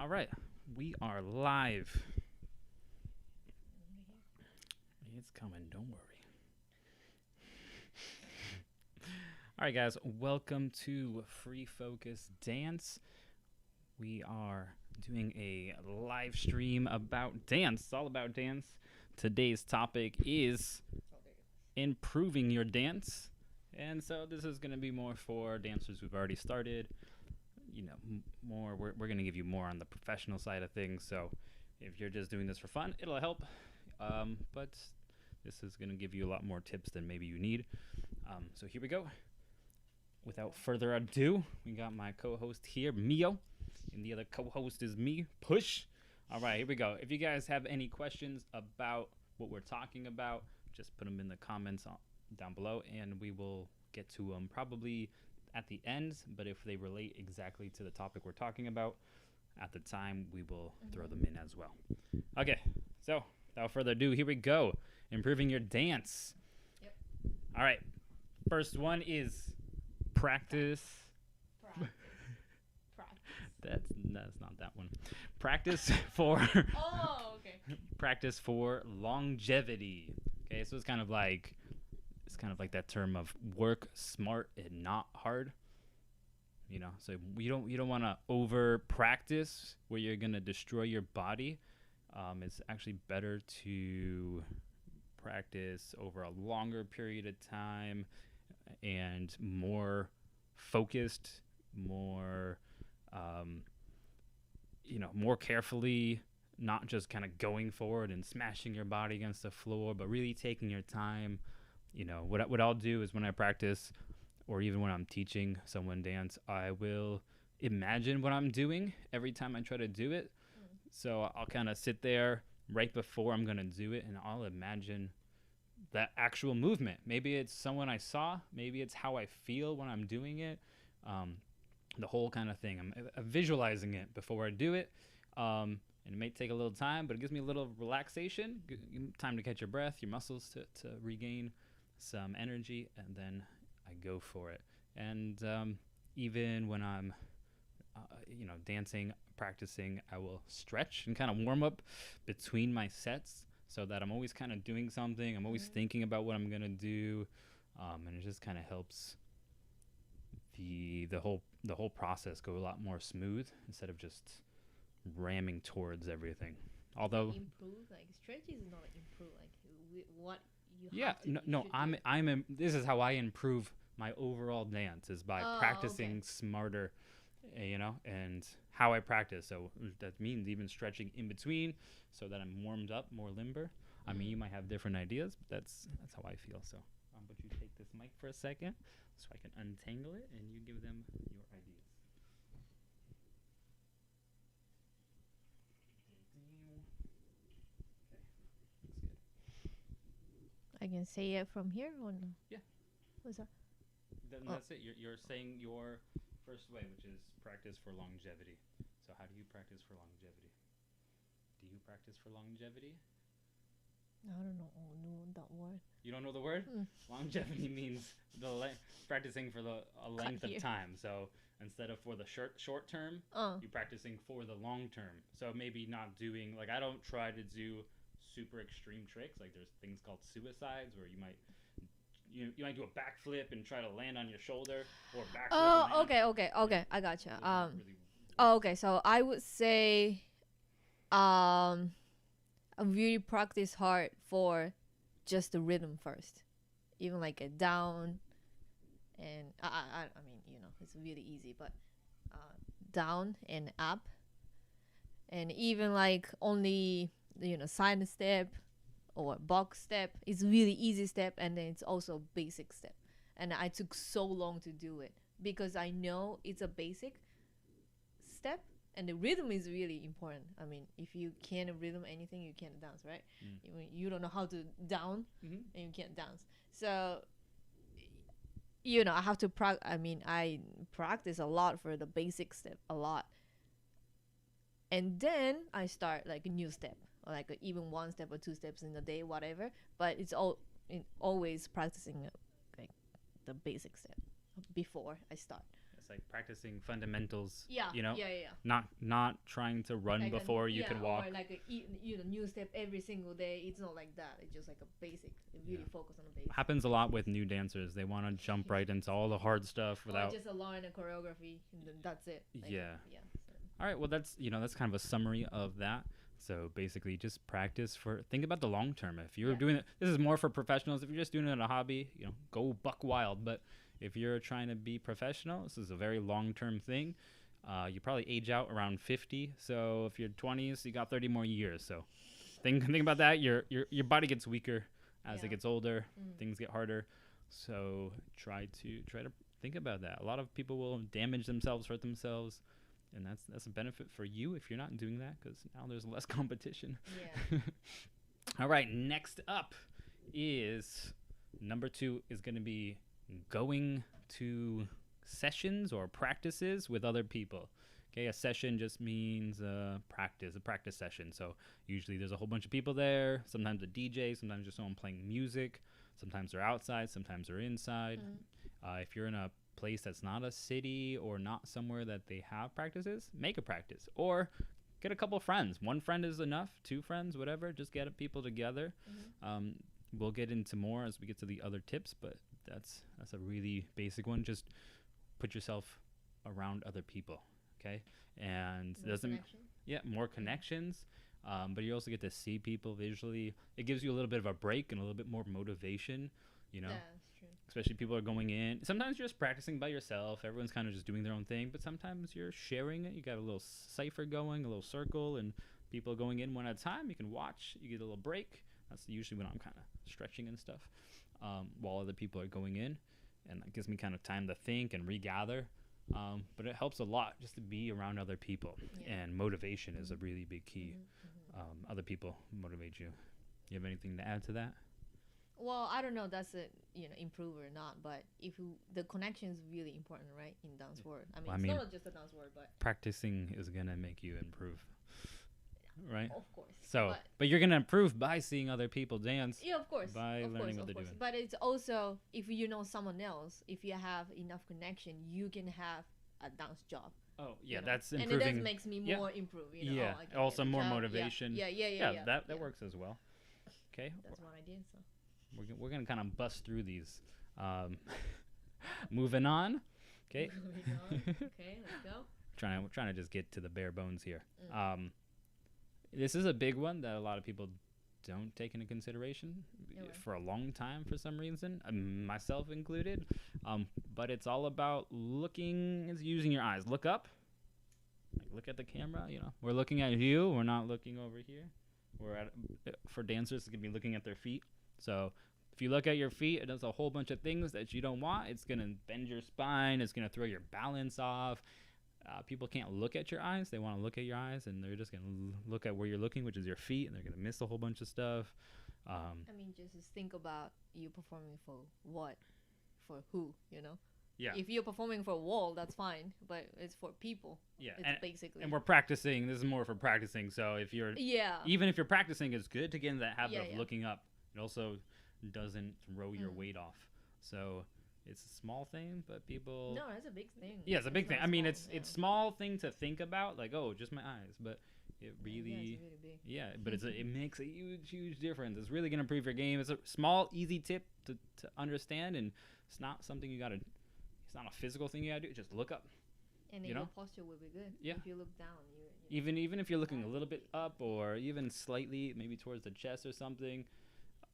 All right, we are live. It's coming, don't worry. All right, guys, welcome to Free Focus Dance. We are doing a live stream about dance. It's all about dance. Today's topic is improving your dance. And so this is going to be more for dancers who've already started. You know, more we're going to give you more on the professional side of things. So if you're just doing this for fun, it'll help. But this is going to give you a lot more tips than maybe you need. So here we go. Without further ado, we got my co-host here, Mio, and the other co-host is me, Push. All right, here we go. If you guys have any questions about what we're talking about, just put them in the comments down below, and we will get to them probably at the end. But if they relate exactly to the topic we're talking about, at the time, we will throw them in as well. Okay, so without further ado, here we go. Improving your dance. Yep. All right, first one is practice. That's not that one. Practice for practice for longevity. Okay, so it's kind of like that term of work smart and not hard. You know, so you don't want to over practice where you're gonna destroy your body. It's actually better to practice over a longer period of time and more focused, more more carefully, not just kind of going forward and smashing your body against the floor, but really taking your time. You know, what I'll do is when I practice, or even when I'm teaching someone dance, I will imagine what I'm doing every time I try to do it. So I'll kind of sit there right before I'm going to do it, and I'll imagine that actual movement. Maybe it's someone I saw. Maybe it's how I feel when I'm doing it. The whole kind of thing. I'm visualizing it before I do it. And it may take a little time, but it gives me a little relaxation, time to catch your breath, your muscles to regain some energy, and then I go for it. And even when I'm, dancing, practicing, I will stretch and kind of warm up between my sets so that I'm always kind of doing something. I'm always thinking about what I'm going to do, and it just kind of helps the whole process go a lot more smooth instead of just ramming towards everything. Although improve, like stretch is not like improve, like what you yeah, have to no, I'm this is how I improve my overall dance is by practicing okay. smarter, and how I practice. So that means even stretching in between so that I'm warmed up, more limber. I mean, you might have different ideas, but that's how I feel. So, but you take this mic for a second so I can untangle it and you give them your ideas. I can say it from here or no? Yeah. What's that? Then that's it. You're saying your first way, which is practice for longevity. So how do you practice for longevity? Do you practice for longevity? I don't know. Oh, no, that word. You don't know the word? Longevity means practicing for a length of time. So instead of for the short term, you're practicing for the long term. So maybe not doing, like, I don't try to do super extreme tricks. Like there's things called suicides where you might do a backflip and try to land on your shoulder, or backflip. Oh, okay. I gotcha. Okay. So I would say, I really practice hard for just the rhythm first, even like a down, and I mean, it's really easy, but down and up, and even like only side step or box step is really easy step, and then it's also basic step, and I took so long to do it because I know it's a basic step and the rhythm is really important. I mean, if you can't rhythm anything, you can't dance, right? You don't know how to down, and you can't dance. So I have to I practice a lot for the basic step, a lot, and then I start like a new step, or like even one step or two steps in a day, whatever. But it's always practicing like the basic step before I start. It's like practicing fundamentals. Yeah. You know, Yeah. not trying to run Like before you can walk. Or like new step every single day. It's not like that. It's just like a basic. Really focus on the basic. Happens a lot with new dancers. They want to jump right into all the hard stuff without just a line of choreography, and then that's it. Like, yeah. Yeah. So. All right. Well, that's kind of a summary of that. So basically, just practice think about the long term. If you're doing it, this is more for professionals. If you're just doing it as a hobby, go buck wild. But if you're trying to be professional, this is a very long term thing. You probably age out around 50. So if you're 20s, you got 30 more years. So think about that. Your body gets weaker as it gets older. Things get harder. So try to think about that. A lot of people will damage themselves, hurt themselves. And that's a benefit for you if you're not doing that, because now there's less competition. Yeah. All right, next up is number 2 is going to be going to sessions or practices with other people. Okay, a session just means a practice session. So usually there's a whole bunch of people there, sometimes a DJ, sometimes just someone playing music, sometimes they're outside, sometimes they're inside. If you're in a place that's not a city or not somewhere that they have practices, make a practice or get a couple friends. One friend is enough, 2 friends, whatever. Just get people together. We'll get into more as we get to the other tips, but that's a really basic one. Just put yourself around other people, okay? And more connections. But you also get to see people visually. It gives you a little bit of a break and a little bit more motivation, Yeah, that's true. Especially people are going in. Sometimes you're just practicing by yourself. Everyone's kind of just doing their own thing. But sometimes you're sharing it. You got a little cipher going, a little circle, and people going in one at a time. You can watch. You get a little break. That's usually when I'm kind of stretching and stuff while other people are going in. And that gives me kind of time to think and regather. But it helps a lot just to be around other people. And motivation is a really big key. Other people motivate you. You have anything to add to that? Well, I don't know. That's a improve or not, but the connection is really important, right? In dance world, I mean, it's not just a dance world, but practicing is gonna make you improve, right? Of course. So, but you're gonna improve by seeing other people dance. Yeah, of course. By learning what they're doing. But it's also if you know someone else, if you have enough connection, you can have a dance job. Oh yeah, that's improving. And it does makes me more improve. Yeah, also more motivation. Yeah. That works as well. Okay. That's one idea. So. We're gonna kind of bust through these. Moving on. Okay. Okay, let's go. Trying to just get to the bare bones here. This is a big one that a lot of people don't take into consideration for a long time for some reason, myself included. But it's all about using your eyes. Look up. Look at the camera. We're looking at you. We're not looking over here. For dancers, it's gonna be looking at their feet. So if you look at your feet, it does a whole bunch of things that you don't want. It's going to bend your spine. It's going to throw your balance off. People can't look at your eyes. They want to look at your eyes, and they're just going to look at where you're looking, which is your feet, and they're going to miss a whole bunch of stuff. I mean, just think about you performing for what? For who, Yeah. If you're performing for a wall, that's fine, but it's for people. Yeah, basically. And we're practicing. This is more for practicing. So even if you're practicing, it's good to get in that habit of looking up. It also doesn't throw your weight off. So it's a small thing, but people... No, that's a big thing. Yeah, it's a big thing. I mean, it's small thing to think about, like, oh, just my eyes. But it really... Yeah, it's really big. Yeah, but it makes a huge difference. It's really going to improve your game. It's a small, easy tip to understand, and it's not something you got to... It's not a physical thing you got to do. Just look up. And then your posture will be good. Yeah. If you look down, even if you're looking a little bit up or even slightly maybe towards the chest or something...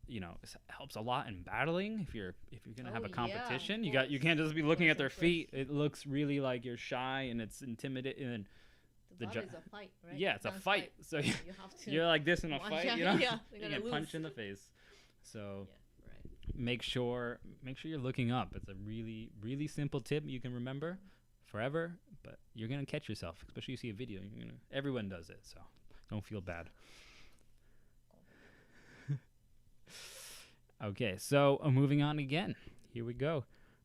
it helps a lot in battling. If you're gonna have a competition, you can't just be looking at their feet. It looks really like you're shy and it's intimidating. And the is a fight, right? Yeah, it's a fight. So you have to you're like this in a fight, you get punched in the face. So make sure you're looking up. It's a really simple tip you can remember forever. But you're gonna catch yourself, especially if you see a video. Everyone does it, so don't feel bad. Okay, so moving on again. Here we go.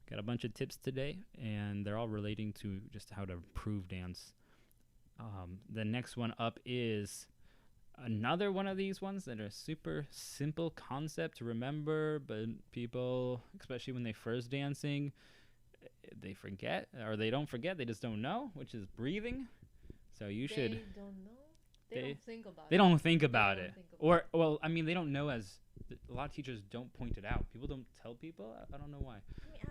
Got a bunch of tips today, and they're all relating to just how to improve dance. The next one up is another one of these ones that are super simple concept to remember, but people, especially when they first dancing, they forget, or they don't forget, they just don't know, which is breathing. So you should. They don't know. They don't think about it. They don't think about They it. don't think about Well, I mean, they don't know as a lot of teachers don't point it out. People don't tell people. I don't know why. I mean,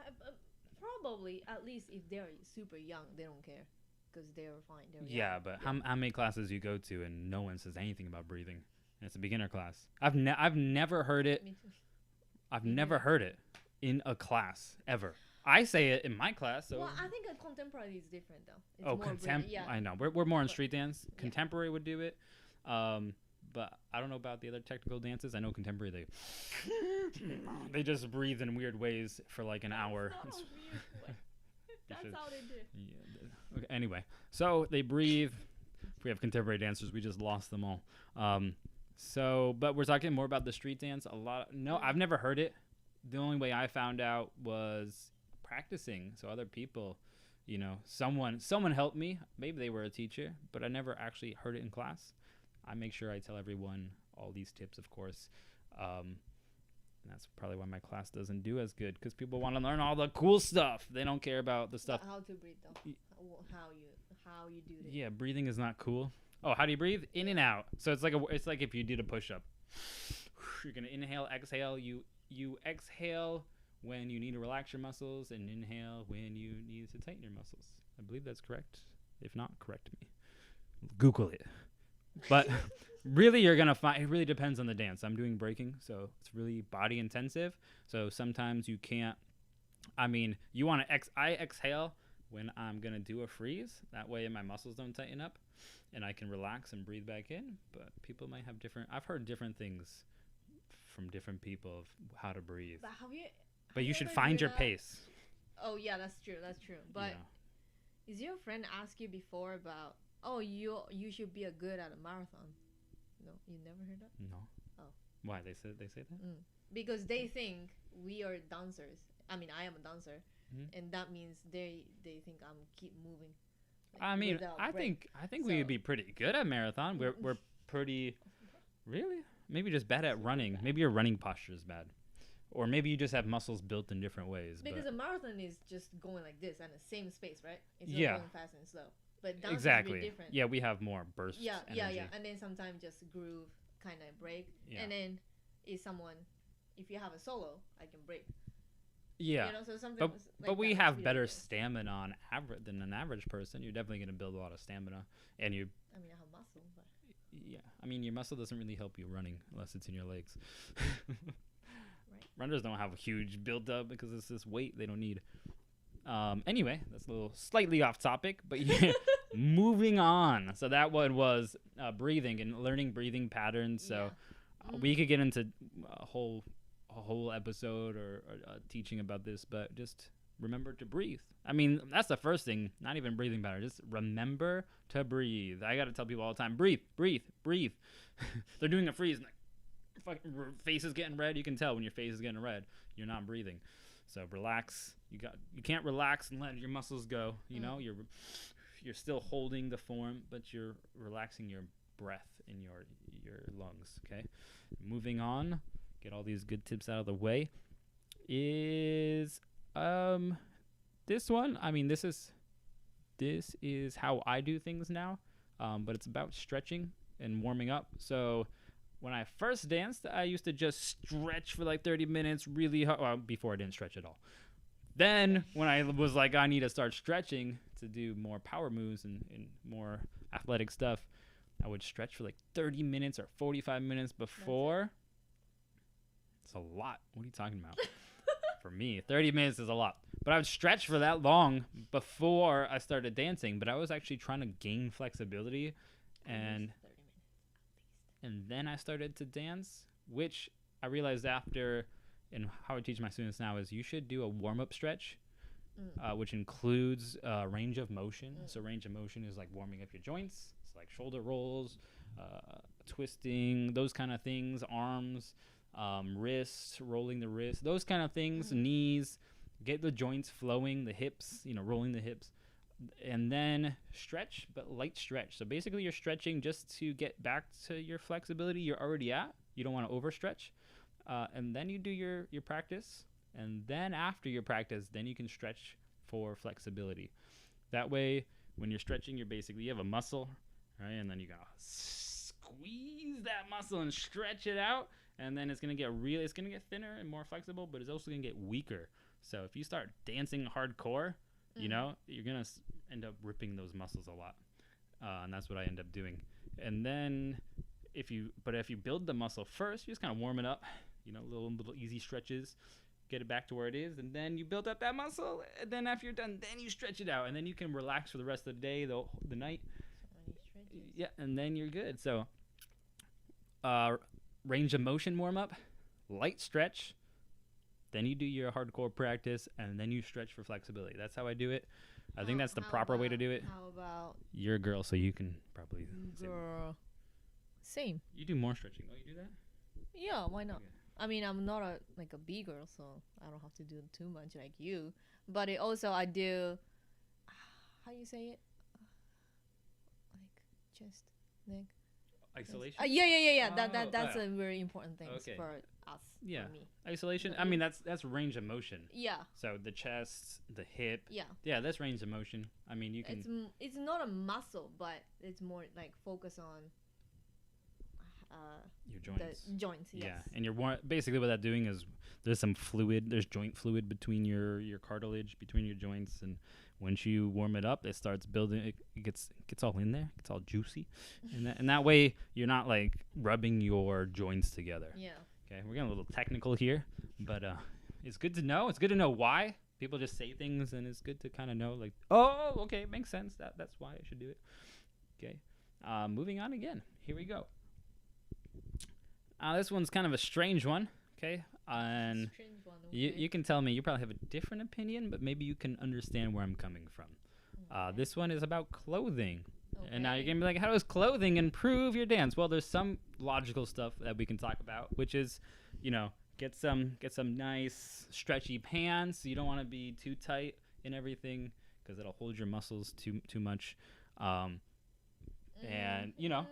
probably at least if they're super young, they don't care because they're fine. They're Yeah, young. but how many classes you go to and no one says anything about breathing? And it's a beginner class. I've never heard it. Me too. I've never heard it in a class ever. I say it in my class. So Well, I think a contemporary is different though. It's oh, more breathing, yeah. I know. We're more on But- street dance. yeah. Contemporary would do it. But I don't know about the other technical dances. I know contemporary they just breathe in weird ways for like an hour. That's not a weird way. That's should- how they do. Yeah. Okay, anyway, so they breathe. If we have contemporary dancers, we just lost them all. But we're talking more about the street dance. I've never heard it. The only way I found out was practicing. So other people, someone helped me. Maybe they were a teacher, but I never actually heard it in class. I make sure I tell everyone all these tips, of course. And that's probably why my class doesn't do as good, because people want to learn all the cool stuff. They don't care about the stuff. But how to breathe though? How you do it? Yeah, breathing is not cool. Oh, how do you breathe? In and out. So it's like if you did a push-up. You're gonna inhale, exhale. You exhale when you need to relax your muscles, and inhale when you need to tighten your muscles. I believe that's correct. If not, correct me. Google it. But really, you're gonna find it really depends on the dance. I'm doing breaking, so it's really body intensive. So sometimes you can't. I mean, you want to I exhale when I'm gonna do a freeze. That way, my muscles don't tighten up, and I can relax and breathe back in. But people might have different. I've heard different things from different people of how to breathe. But But you should ever find do your that? pace. Oh yeah, that's true. But is your friend ask you before about? Oh, you should be good at a marathon. No, you never heard that? No. Oh. Why they say that? Because they think we are dancers. I mean, I am a dancer, Mhm. and that means they think I'm keep moving. I mean, without I break. think we would be pretty good at marathon. We're pretty. Really? Maybe just bad at running. Maybe your running posture is bad, or maybe you just have muscles built in different ways. Because but a marathon is just going like this and the same space, right? It's Yeah. not going fast and slow. But dance is exactly. really different. Yeah, we have more burst. Yeah, energy. And then sometimes just groove, kind of break. Yeah. And then if you have a solo, I can break. Yeah. You know, so something. But we have better stamina on average than an average person. You're definitely going to build a lot of stamina, and you. I mean, I have muscle, but. Yeah, I mean, your muscle doesn't really help you running unless it's in your legs. Right. Runners don't have a huge build up because it's this weight they don't need. Anyway, that's a little slightly off topic, but yeah, moving on. So that one was breathing and learning breathing patterns. So we could get into a whole episode or teaching about this, but just remember to breathe. I mean, that's the first thing. Not even breathing pattern. Just remember to breathe. I got to tell people all the time, breathe, breathe, breathe. They're doing a freeze, and fucking face is getting red. You can tell when your face is getting red. You're not breathing. So relax. You can't relax and let your muscles go. You know, you're still holding the form, but you're relaxing your breath in your lungs. Okay. Moving on. Get all these good tips out of the way. Is this one? I mean, this is how I do things now. But it's about stretching and warming up. So when I first danced, I used to just stretch for like 30 minutes really hard. Well, before I didn't stretch at all. Then when I was like, I need to start stretching to do more power moves and more athletic stuff, I would stretch for like 30 minutes or 45 minutes before. It's a lot. What are you talking about? For me, 30 minutes is a lot. But I would stretch for that long before I started dancing. But I was actually trying to gain flexibility. And then I started to dance, which I realized after, and how I teach my students now is you should do a warm-up stretch, which includes range of motion. So range of motion is like warming up your joints. It's like shoulder rolls, twisting, those kind of things, arms, wrists, rolling the wrist, those kind of things, knees, get the joints flowing, the hips, rolling the hips. And then stretch, but light stretch. So basically you're stretching just to get back to your flexibility you're already at. You don't want to overstretch. And then you do your practice. And then after your practice, then you can stretch for flexibility. That way, when you're stretching, you have a muscle, right? And then you gotta squeeze that muscle and stretch it out, and then it's gonna get thinner and more flexible, but it's also gonna get weaker. So if you start dancing hardcore, you know, you're gonna end up ripping those muscles a lot, and that's what I end up doing. And then if you build the muscle first, you just kind of warm it up, you know, little easy stretches, get it back to where it is, and then you build up that muscle, and then after you're done, then you stretch it out, and then you can relax for the rest of the day, the night. Yeah, and then you're good. So range of motion warm up, light stretch, then you do your hardcore practice, and then you stretch for flexibility. That's how I do it. I think that's the proper way to do it. How about you're a girl, so you can probably same. You do more stretching. Oh, you do that? Yeah, why not? Okay. I mean, I'm not a Bgirl, so I don't have to do too much like you. But it also I do. How you say it? Like chest, neck. Isolation. Yeah. That's a very important thing for us. Yeah. For me. Isolation. I mean, that's range of motion. Yeah. So the chest, the hip. Yeah. Yeah, that's range of motion. I mean, you can. It's not a muscle, but it's more like focus on. Your joints. The joints. Yes. Yeah, and basically what that's doing is there's some fluid, there's joint fluid between your cartilage, between your joints, and once you warm it up, it starts building. It gets all in there, gets all juicy, and that way you're not like rubbing your joints together. Yeah. Okay, we're getting a little technical here, but it's good to know. It's good to know why people just say things, and it's good to kind of know like, oh, okay, it makes sense. That's why I should do it. Okay, moving on again. Here we go. This one's kind of a strange one, okay? And Strange one, okay. you can tell me, you probably have a different opinion, but maybe you can understand where I'm coming from. This one is about clothing. Okay. And now you're going to be like, how does clothing improve your dance? Well, there's some logical stuff that we can talk about, which is, you know, get some nice stretchy pants. You don't want to be too tight in everything because it'll hold your muscles too much. And, you know,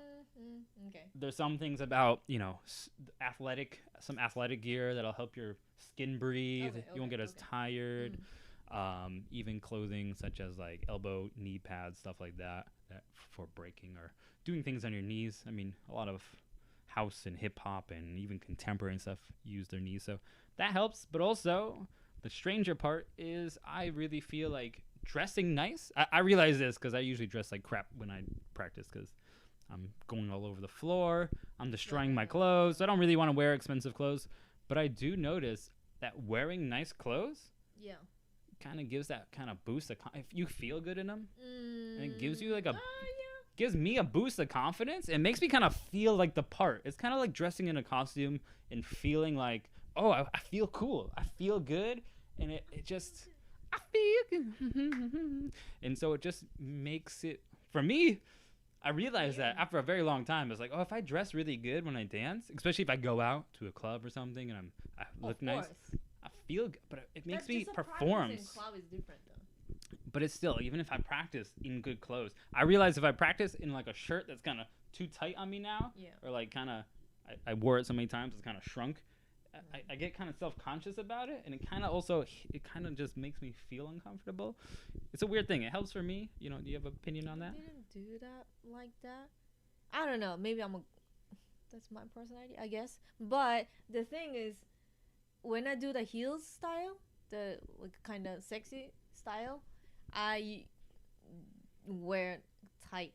okay. there's some things about, you know, some athletic gear that'll help your skin breathe. You won't get as tired. Even clothing such as like elbow, knee pads, stuff like that for breaking or doing things on your knees. I mean, a lot of house and hip hop and even contemporary and stuff use their knees. So that helps. But also the stranger part is I really feel like dressing nice. I realize this because I usually dress like crap when I practice because I'm going all over the floor. I'm destroying my clothes. I don't really want to wear expensive clothes. But I do notice that wearing nice clothes kind of gives that kind of boost. If you feel good in them, and it gives you like gives me a boost of confidence. It makes me kind of feel like the part. It's kind of like dressing in a costume and feeling like, oh, I feel cool. I feel good. And it just, I feel good. And so it just makes it, for me, I realized that after a very long time, it's like, oh, if I dress really good when I dance, especially if I go out to a club or something and I look nice, I feel good, but it makes me perform. Club is different though. But it's still, even if I practice in good clothes, I realize if I practice in like a shirt that's kind of too tight on me now, or like kind of, I wore it so many times, it's kind of shrunk. I get kind of self-conscious about it, and it kind of just makes me feel uncomfortable. It's a weird thing. It helps for me. You know, do you have an opinion on that? I didn't do that like that. I don't know. Maybe that's my personality, I guess. But the thing is, when I do the heels style, the like kind of sexy style, I wear tight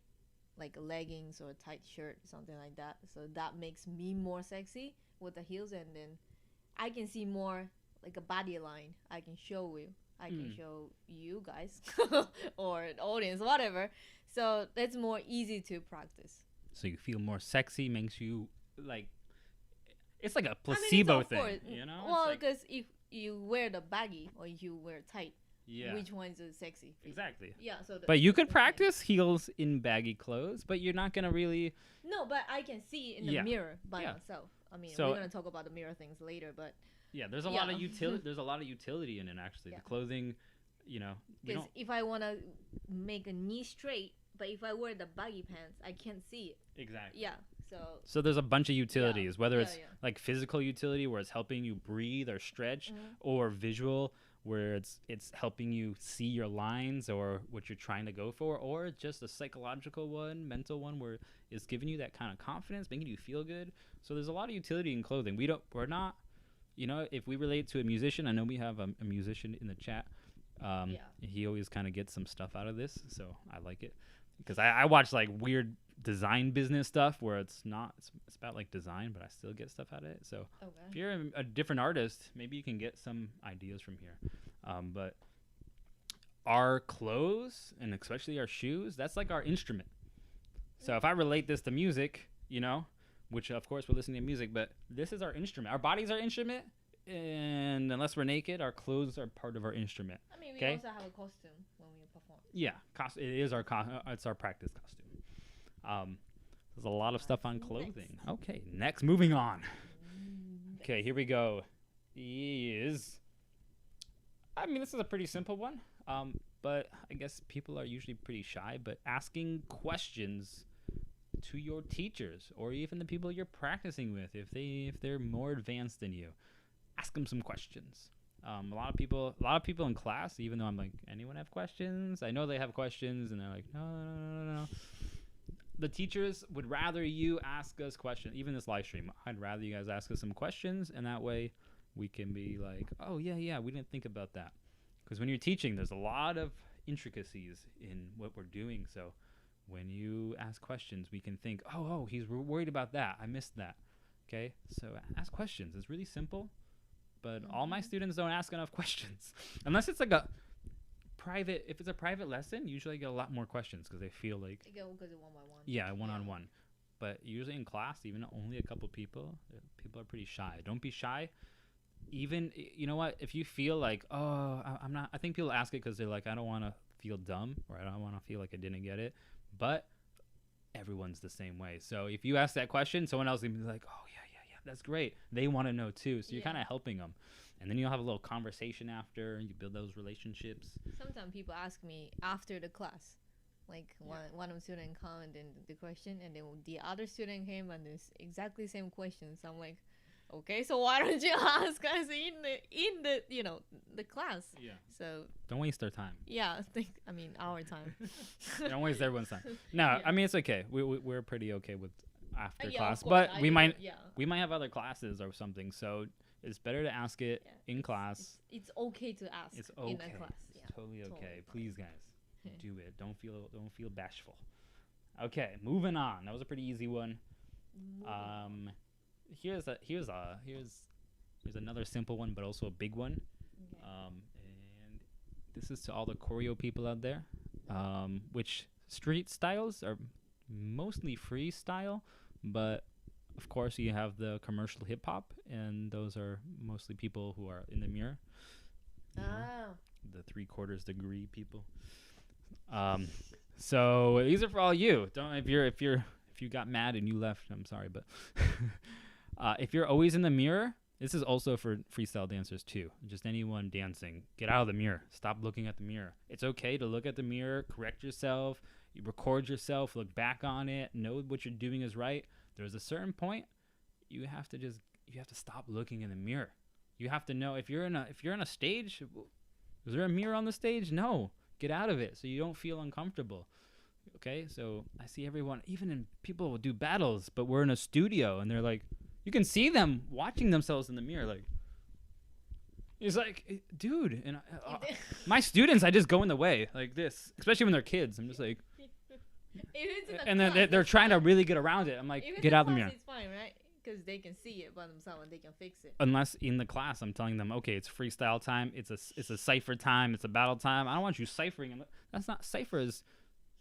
like leggings or tight shirt, something like that. So that makes me more sexy with the heels, and then I can see more like a body line. I can show you. I can show you guys or the audience, whatever. So it's more easy to practice. So you feel more sexy, makes you like, it's like a placebo thing, you know? Well, because if you wear the baggy or you wear tight, yeah, which one's sexy? Exactly. Yeah. So. But you could practice heels in baggy clothes, but you're not gonna really. No, but I can see in the mirror by myself. I mean, we're gonna talk about the mirror things later, but. Yeah, there's a lot of utility. There's a lot of utility in it, actually. The clothing, you know. Because if I wanna make a knee straight, but if I wear the baggy pants, I can't see it. Exactly. Yeah. So there's a bunch of utilities, whether it's like physical utility where it's helping you breathe or stretch, or visual where it's helping you see your lines or what you're trying to go for, or just a psychological one, mental one, where it's giving you that kind of confidence, making you feel good. So there's a lot of utility in clothing. We're not, if we relate to a musician, I know we have a musician in the chat. He always kind of gets some stuff out of this, so I like it, because I watch like weird design business stuff where it's about like design, but I still get stuff out of it. So if you're a different artist, maybe you can get some ideas from here. But our clothes, and especially our shoes, that's like our instrument. So if I relate this to music, which of course we're listening to music, but this is our instrument. Our body's our instrument, and unless we're naked, our clothes are part of our instrument. I mean, we also have a costume when we perform. Yeah, it is it's our practice costume. There's a lot of stuff on clothing. Okay, next, moving on. Okay, here we go. This is a pretty simple one. But I guess people are usually pretty shy, but asking questions to your teachers or even the people you're practicing with, if they're more advanced than you, ask them some questions. A lot of people in class, even though I'm like, anyone have questions? I know they have questions, and they're like, no. The teachers would rather you ask us questions. Even this live stream, I'd rather you guys ask us some questions, and that way we can be like, oh, yeah, we didn't think about that. Because when you're teaching, there's a lot of intricacies in what we're doing. So when you ask questions, we can think, oh, he's worried about that. I missed that. Okay? So ask questions. It's really simple, but all my students don't ask enough questions. Unless it's like if it's a private lesson, usually I get a lot more questions because they feel like they go because of one-on-one. Yeah, one-on-one. But usually in class, even only a couple people are pretty shy. Don't be shy. Even, you know what, if you feel like, I'm not, I think people ask it because they're like, I don't want to feel dumb, or I don't want to feel like I didn't get it. But everyone's the same way. So if you ask that question, someone else will be like, oh, yeah, that's great. They want to know too. So you're kind of helping them. And then you'll have a little conversation after, and you build those relationships. Sometimes people ask me after the class, like one of the students commented the question, and then the other student came and it's exactly the same question. So I'm like, okay, so why don't you ask us in the class? Yeah. So don't waste their time. Yeah, our time. Don't waste everyone's time. No, yeah. It's okay. We're pretty okay with after class, but we might have other classes or something. So it's better to ask it in class. It's okay to ask. It's okay. In a class. It's totally okay. Please, guys, do it. Don't feel bashful. Okay, moving on. That was a pretty easy one. Here's another simple one, but also a big one. Okay. And this is to all the choreo people out there. Which street styles are mostly freestyle, but of course you have the commercial hip hop, and those are mostly people who are in the mirror. The 3/4 degree people. So these are for all you. If you got mad and you left, I'm sorry, but if you're always in the mirror, this is also for freestyle dancers too. Just anyone dancing, get out of the mirror. Stop looking at the mirror. It's okay to look at the mirror, correct yourself, you record yourself, look back on it, know what you're doing is right. There's a certain point you have to stop looking in the mirror. You have to know if you're in a stage, is there a mirror on the stage? No. Get out of it so you don't feel uncomfortable. Okay? So I see everyone, even people will do battles, but we're in a studio and they're like, you can see them watching themselves in the mirror like, it's like, dude, and my students, I just go in the way like this, especially when they're kids. I'm just like, and then they're trying to really get around it. I'm like, get out of the mirror. It's fine, right? Because they can see it by themselves and they can fix it. Unless in the class I'm telling them, okay, it's freestyle time, it's a cipher time, it's a battle time. I don't want you ciphering. That's not ciphers.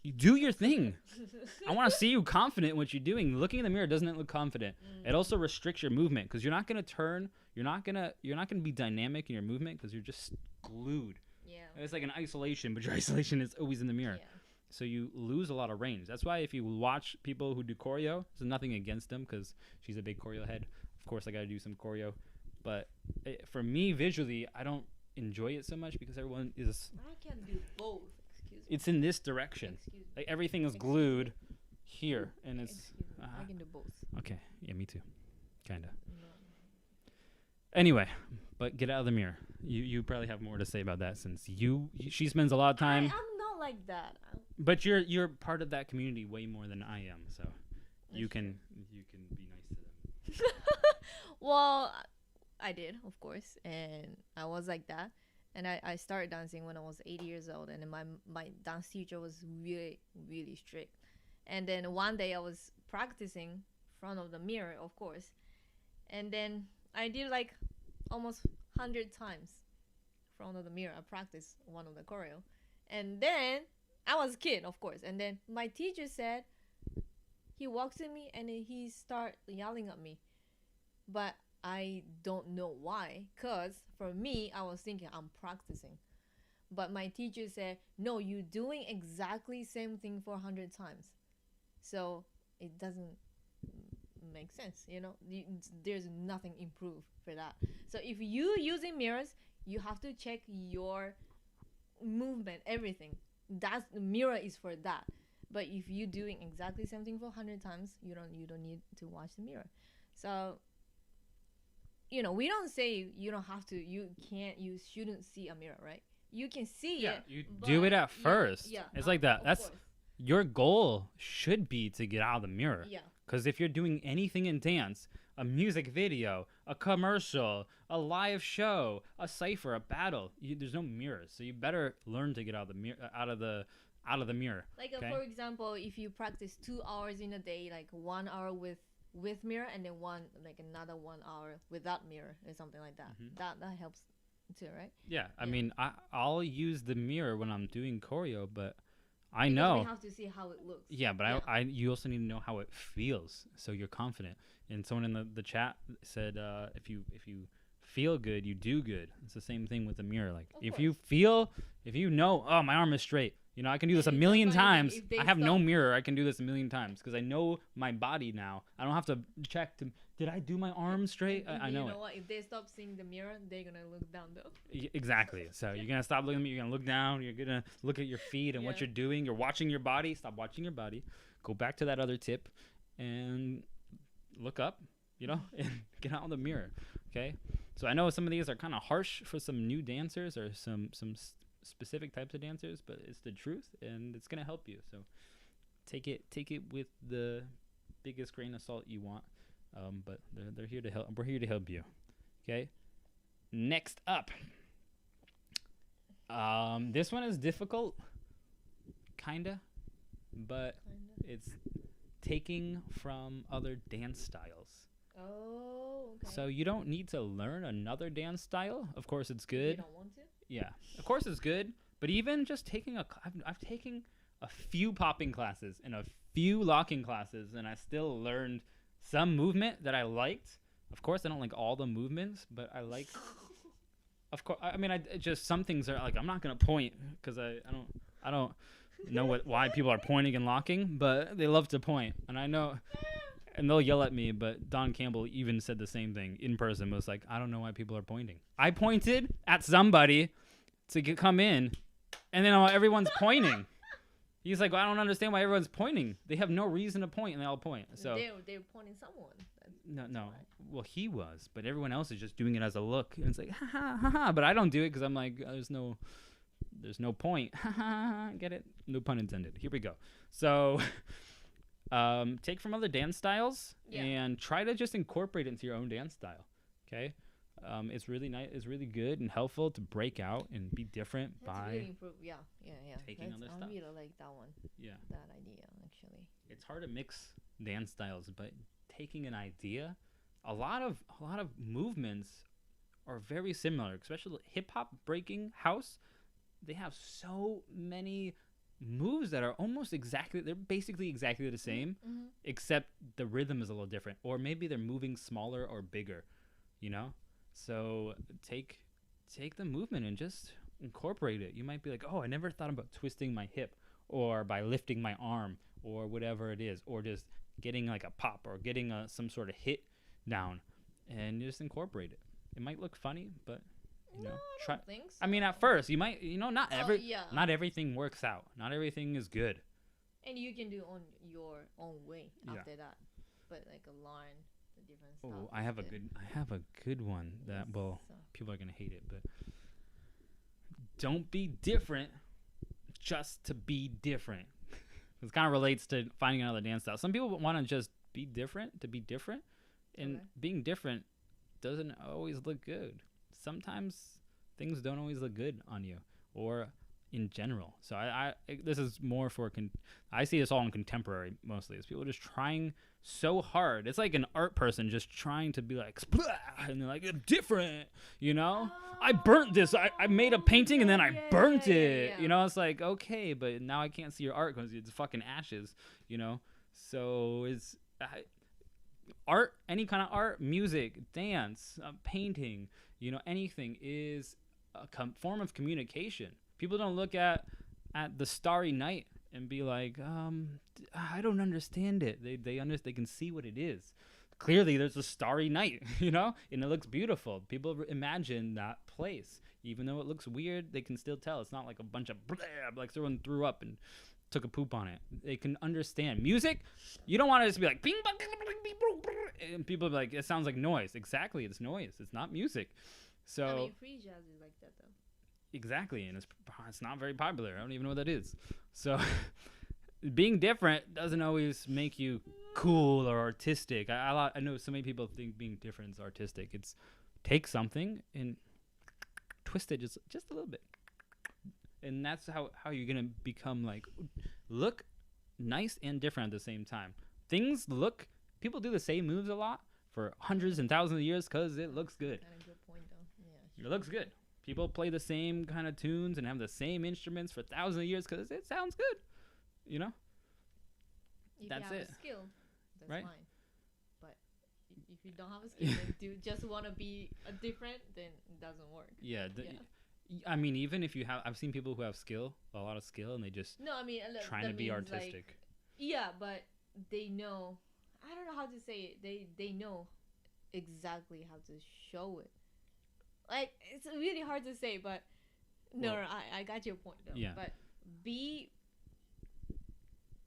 You do your thing. I want to see you confident in what you're doing. Looking in the mirror doesn't look confident. It also restricts your movement because you're not going to turn. You're not gonna be dynamic in your movement because you're just glued. Yeah. It's like an isolation, but your isolation is always in the mirror. Yeah. So you lose a lot of range. That's why if you watch people who do choreo, there's nothing against them because she's a big choreo head. Of course, I got to do some choreo. But for me, visually, I don't enjoy it so much because everyone is... I can do both. Excuse me. It's in this direction. Like everything is glued here. And it's... I can do both. Okay. Yeah, me too. Kind of. Anyway, but get out of the mirror. You probably have more to say about that since she spends a lot of time. I'm not like that. But you're part of that community way more than I am, so you can be nice to them. Well, I did, of course, and I was like that. And I started dancing when I was 8 years old, and then my dance teacher was really, really strict. And then one day I was practicing in front of the mirror, of course, and then I did like almost 100 times in front of the mirror. I practiced one of the choreo, and then I was a kid, of course. And then my teacher said, he walks to me and then he start yelling at me, but I don't know why. Cause for me, I was thinking I'm practicing, but my teacher said, no, you're doing exactly same thing for 100 times, so it doesn't make sense. There's nothing improved for that. So if you using mirrors, you have to check your movement, everything. That's the mirror is for that. But if you're doing exactly same thing for 100 times, you don't need to watch the mirror. So we don't say you don't have to, you shouldn't see a mirror, right? You can see it. You do it at first. Yeah, it's like that. That's course. Your goal should be to get out of the mirror. Yeah. Because if you're doing anything in dance, a music video, a commercial, a live show, a cipher, a battle, there's no mirrors. So you better learn to get out of the mirror. Out of the mirror. Like for example, if you practice 2 hours in a day, like 1 hour with mirror, and then another 1 hour without mirror or something like that. Mm-hmm. That helps too, right? Yeah, I mean, I'll use the mirror when I'm doing choreo, but I know we have to see how it looks. Yeah, but yeah. You also need to know how it feels, so you're confident. And someone in the chat said, if you feel good, you do good. It's the same thing with the mirror. Like if you know, oh, my arm is straight. I can do this a million times. I have no mirror. I can do this a million times because I know my body now. I don't have to check did I do my arm straight? I know it. You know what? If they stop seeing the mirror, they're going to look down though. Exactly. So you're going to stop looking at me. You're going to look down. You're going to look at your feet and what you're doing. You're watching your body. Stop watching your body. Go back to that other tip and look up, and get out of the mirror. Okay? So I know some of these are kind of harsh for some new dancers or some specific types of dancers, but it's the truth and it's gonna help you. So take it with the biggest grain of salt you want. But they're here to help. We're here to help you. Okay. Next up, this one is difficult, kinda, but it's taking from other dance styles. Oh, okay. So you don't need to learn another dance style. Of course, it's good. You don't want to? Yeah, of course it's good, but even just taking I've taken a few popping classes and a few locking classes, and I still learned some movement that I liked. Of course, I don't like all the movements, but I like. Of course, I mean, just some things are like I'm not gonna point because I don't know why people are pointing and locking, but they love to point, and I know. And they'll yell at me, but Don Campbell even said the same thing in person. It was like, I don't know why people are pointing. I pointed at somebody to come in, and then everyone's pointing. He's like, well, I don't understand why everyone's pointing. They have no reason to point, and they all point. So they're pointing someone. No. Well, he was, but everyone else is just doing it as a look. And it's like, ha ha ha ha. But I don't do it because I'm like, there's no point. Ha ha. Get it? No pun intended. Here we go. So. Take from other dance styles and try to just incorporate it into your own dance style. Okay, it's really nice. It's really good and helpful to break out and be different by taking other stuff. I really like that one. Yeah, that idea actually. It's hard to mix dance styles, but taking an idea, a lot of movements are very similar, especially hip hop, breaking, house. They have so many moves that are they're basically exactly the same, except the rhythm is a little different, or maybe they're moving smaller or bigger, so take the movement and just incorporate it. You might be like, oh, I never thought about twisting my hip or by lifting my arm or whatever it is, or just getting like a pop or getting some sort of hit down, and just incorporate it. It might look funny, but I don't think so. I mean, at first you might, not everything works out. Not everything is good. And you can do on your own way after that. But like learn the different stuff. Oh, I have a good one that people are gonna hate it, but don't be different just to be different. This kind of relates to finding another dance style. Some people want to just be different to be different, and being different doesn't always look good. Sometimes things don't always look good on you, or in general. So this is more for I see this all in contemporary mostly. It's people just trying so hard. It's like an art person just trying to be like, and they're like, I'm different, you know? I burnt this. I made a painting and then I burnt it. You know, it's like, okay, but now I can't see your art because it's fucking ashes, you know? So it's art, any kind of art, music, dance, painting, you know, anything is a form of communication. People don't look at the starry night and be like, I don't understand it. They can see what it is. Clearly, there's a starry night, you know, and it looks beautiful. People imagine that place, even though it looks weird. They can still tell it's not like a bunch of like someone threw up and took a poop on it. They can understand music. You don't want to just be like, bing, bing, bing, bing, bing, and people be like, it sounds like noise. Exactly, it's noise. It's not music. So I mean, free jazz is like that though. Exactly, and it's not very popular. I don't even know what that is. So being different doesn't always make you cool or artistic. I know so many people think being different is artistic. It's take something and twist it just a little bit, and that's how you're gonna become like look nice and different at the same time. People do the same moves a lot for hundreds and thousands of years because it looks good. Kind of good point though. Yeah. It looks good. People play the same kind of tunes and have the same instruments for thousands of years because it sounds good, you know? That's you have it. A skill, that's right? Fine. But if you don't have a skill and do just want to be different, then it doesn't work. Yeah. I mean, even if you have, I've seen people who have a lot of skill, and they just trying to be artistic. Like, yeah, but they know. I don't know how to say it. They know exactly how to show it. Like, it's really hard to say, but I got your point though. Yeah. But be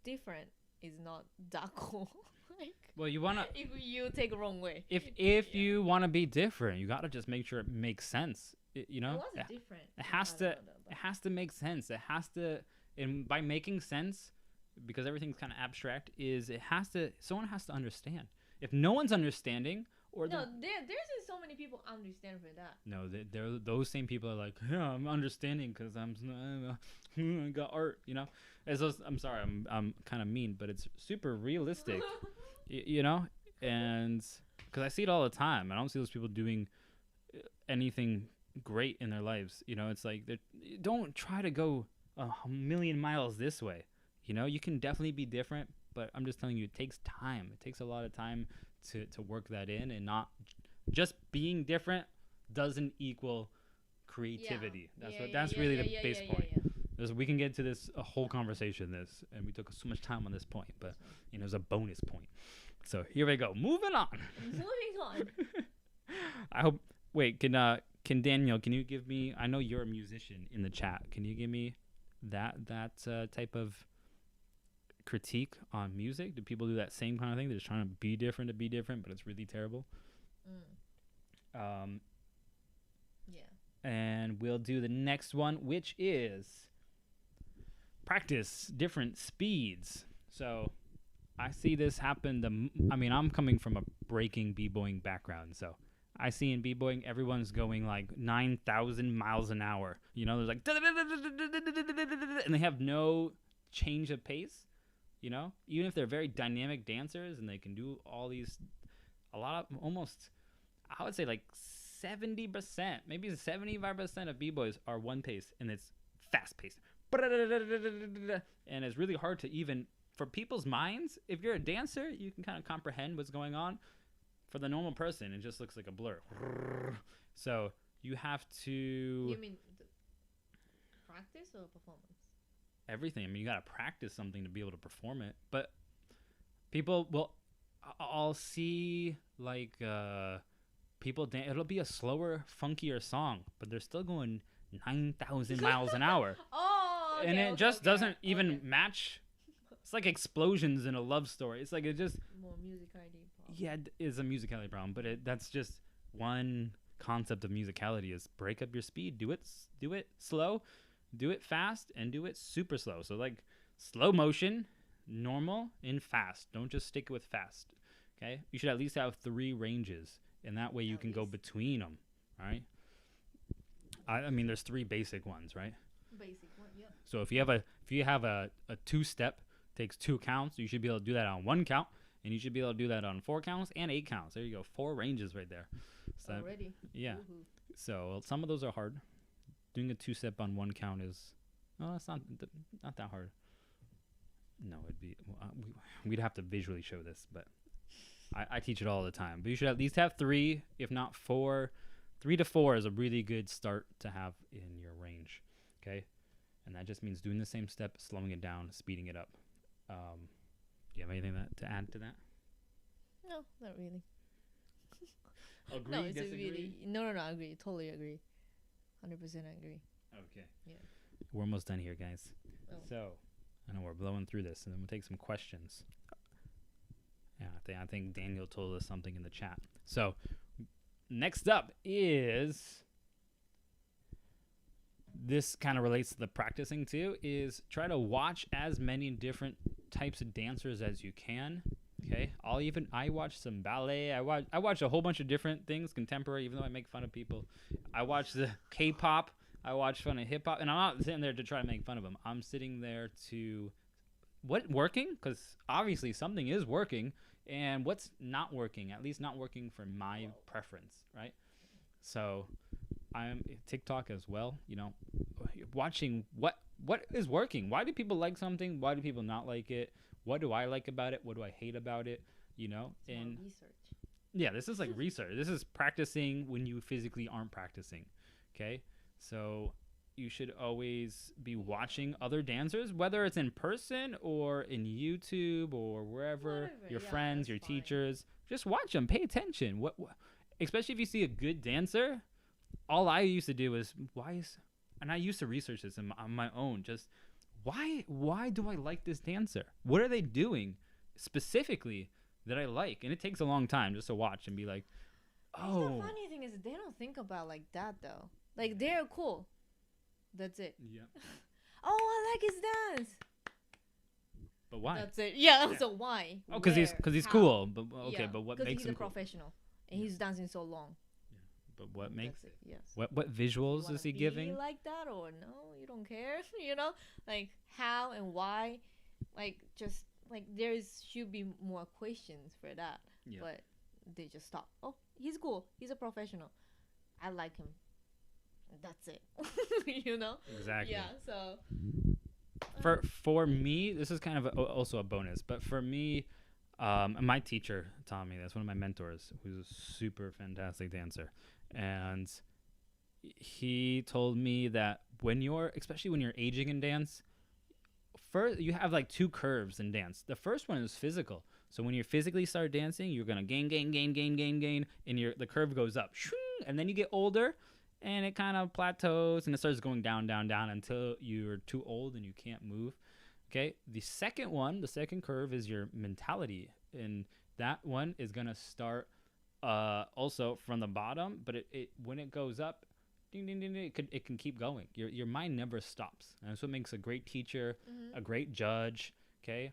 different is not that cool. Like, well, you wanna if you take the wrong way. If you wanna be different, you gotta just make sure it makes sense. You know, it different. It has to make sense. It has to, and by making sense, because everything's kind of abstract, someone has to understand. If no one's understanding. There's so many people understand for that. No, those same people are like, yeah, I'm understanding because I got art, you know. I'm sorry, I'm kind of mean, but it's super realistic, you know. And because I see it all the time, I don't see those people doing anything great in their lives. You know, it's like don't try to go a million miles this way. You know, you can definitely be different, but I'm just telling you, it takes time. It takes a lot of time to work that in, and not just being different doesn't equal creativity. That's really the base point. We can get to this a whole conversation and we took so much time on this point, but you know, it's a bonus point. So here we go. Moving on. I hope. Wait, can Daniel? Can you give me? I know you're a musician in the chat. Can you give me that type of critique on music? Do people do that same kind of thing? They're just trying to be different, but it's really terrible. Yeah. And we'll do the next one, which is practice different speeds. So I see this happen. I'm coming from a breaking b-boying background, so I see in b-boying everyone's going like 9,000 miles an hour. You know, there's like and they have no change of pace. You know, even if they're very dynamic dancers and they can do almost, I would say like 70%, maybe 75% of b-boys are one pace, and it's fast paced. And it's really hard to even, for people's minds, if you're a dancer, you can kind of comprehend what's going on. For the normal person, it just looks like a blur. So you have to... You mean practice or performance? Everything. I mean, you got to practice something to be able to perform it. But people will... I'll see, like, people dance. It'll be a slower, funkier song, but they're still going 9,000 miles an hour. Oh, okay, and it just doesn't even match. It's like explosions in a love story. It's like it just... More music ID. Yeah, is a musicality problem, but that's just one concept of musicality is break up your speed. Do it slow, do it fast, and do it super slow. So like slow motion, normal, and fast. Don't just stick with fast. Okay, you should at least have 3 ranges, and that way you can go between them. All right. I mean, there's 3 basic ones, right? Basic one, yeah. So if you have a 2-step, takes 2 counts, you should be able to do that on 1 count, and you should be able to do that on 4 counts and 8 counts. There you go, 4 ranges right there. So already. Yeah. Woohoo. So some of those are hard. Doing a 2-step on 1 count is, it's not that hard. No, it'd be we'd have to visually show this, but I teach it all the time. But you should at least have 3, if not 4. 3 to 4 is a really good start to have in your range. Okay, and that just means doing the same step, slowing it down, speeding it up. Do you have anything to add to that? No, not really. Agree, no, it's disagree? really no, I agree. Totally agree. 100% I agree. Okay. Yeah. We're almost done here, guys. Oh. So I know we're blowing through this, and then we'll take some questions. Yeah, I think Daniel told us something in the chat. So next up is, this kind of relates to the practicing too, is try to watch as many different types of dancers as you can. Okay, I watch some ballet. I watch a whole bunch of different things, contemporary, even though I make fun of people. I watch the K-pop. I watch fun of hip hop, and I'm not sitting there to try to make fun of them. I'm sitting there to what working, because obviously something is working, and what's not working, at least not working for my preference, right? So I'm TikTok as well, watching what is working. Why do people like something? Why do people not like it? What do I like about it? What do I hate about it? And research. Yeah, this is like research. This is practicing when you physically aren't practicing. Okay, so you should always be watching other dancers, whether it's in person or in YouTube or wherever, your friends, your teachers. Just watch them. Pay attention. What, especially if you see a good dancer. All I used to do was, and I used to research this on my own, just why do I like this dancer? What are they doing specifically that I like? And it takes a long time just to watch and be like, oh. The funny thing is they don't think about like that though. Like they're cool. That's it. Yeah. Oh, I like his dance. But why? That's it. Yeah. So why? Oh, because he's cool. But okay, yeah, but what makes he's him a professional cool? and he's dancing so long. Yeah. But what makes it? Yes. What visuals is he giving? Like that or no? You don't care. Like how and why? Like just like should be more questions for that. Yeah. But they just stop. Oh, he's cool. He's a professional. I like him. That's it. Exactly. Yeah. So for me, this is kind of also a bonus, but for me, my teacher taught me this. One of my mentors, who's a super fantastic dancer, and he told me that especially when you're aging in dance, first you have like 2 curves in dance. The first one is physical. So when you physically start dancing, you're gonna gain, and the curve goes up, and then you get older. And it kind of plateaus and it starts going down until you're too old and you can't move. Okay. The second curve is your mentality. And that one is going to start also from the bottom. But it when it goes up, ding, ding, ding, ding, it can keep going. Your mind never stops. And that's what makes a great teacher, a great judge. Okay.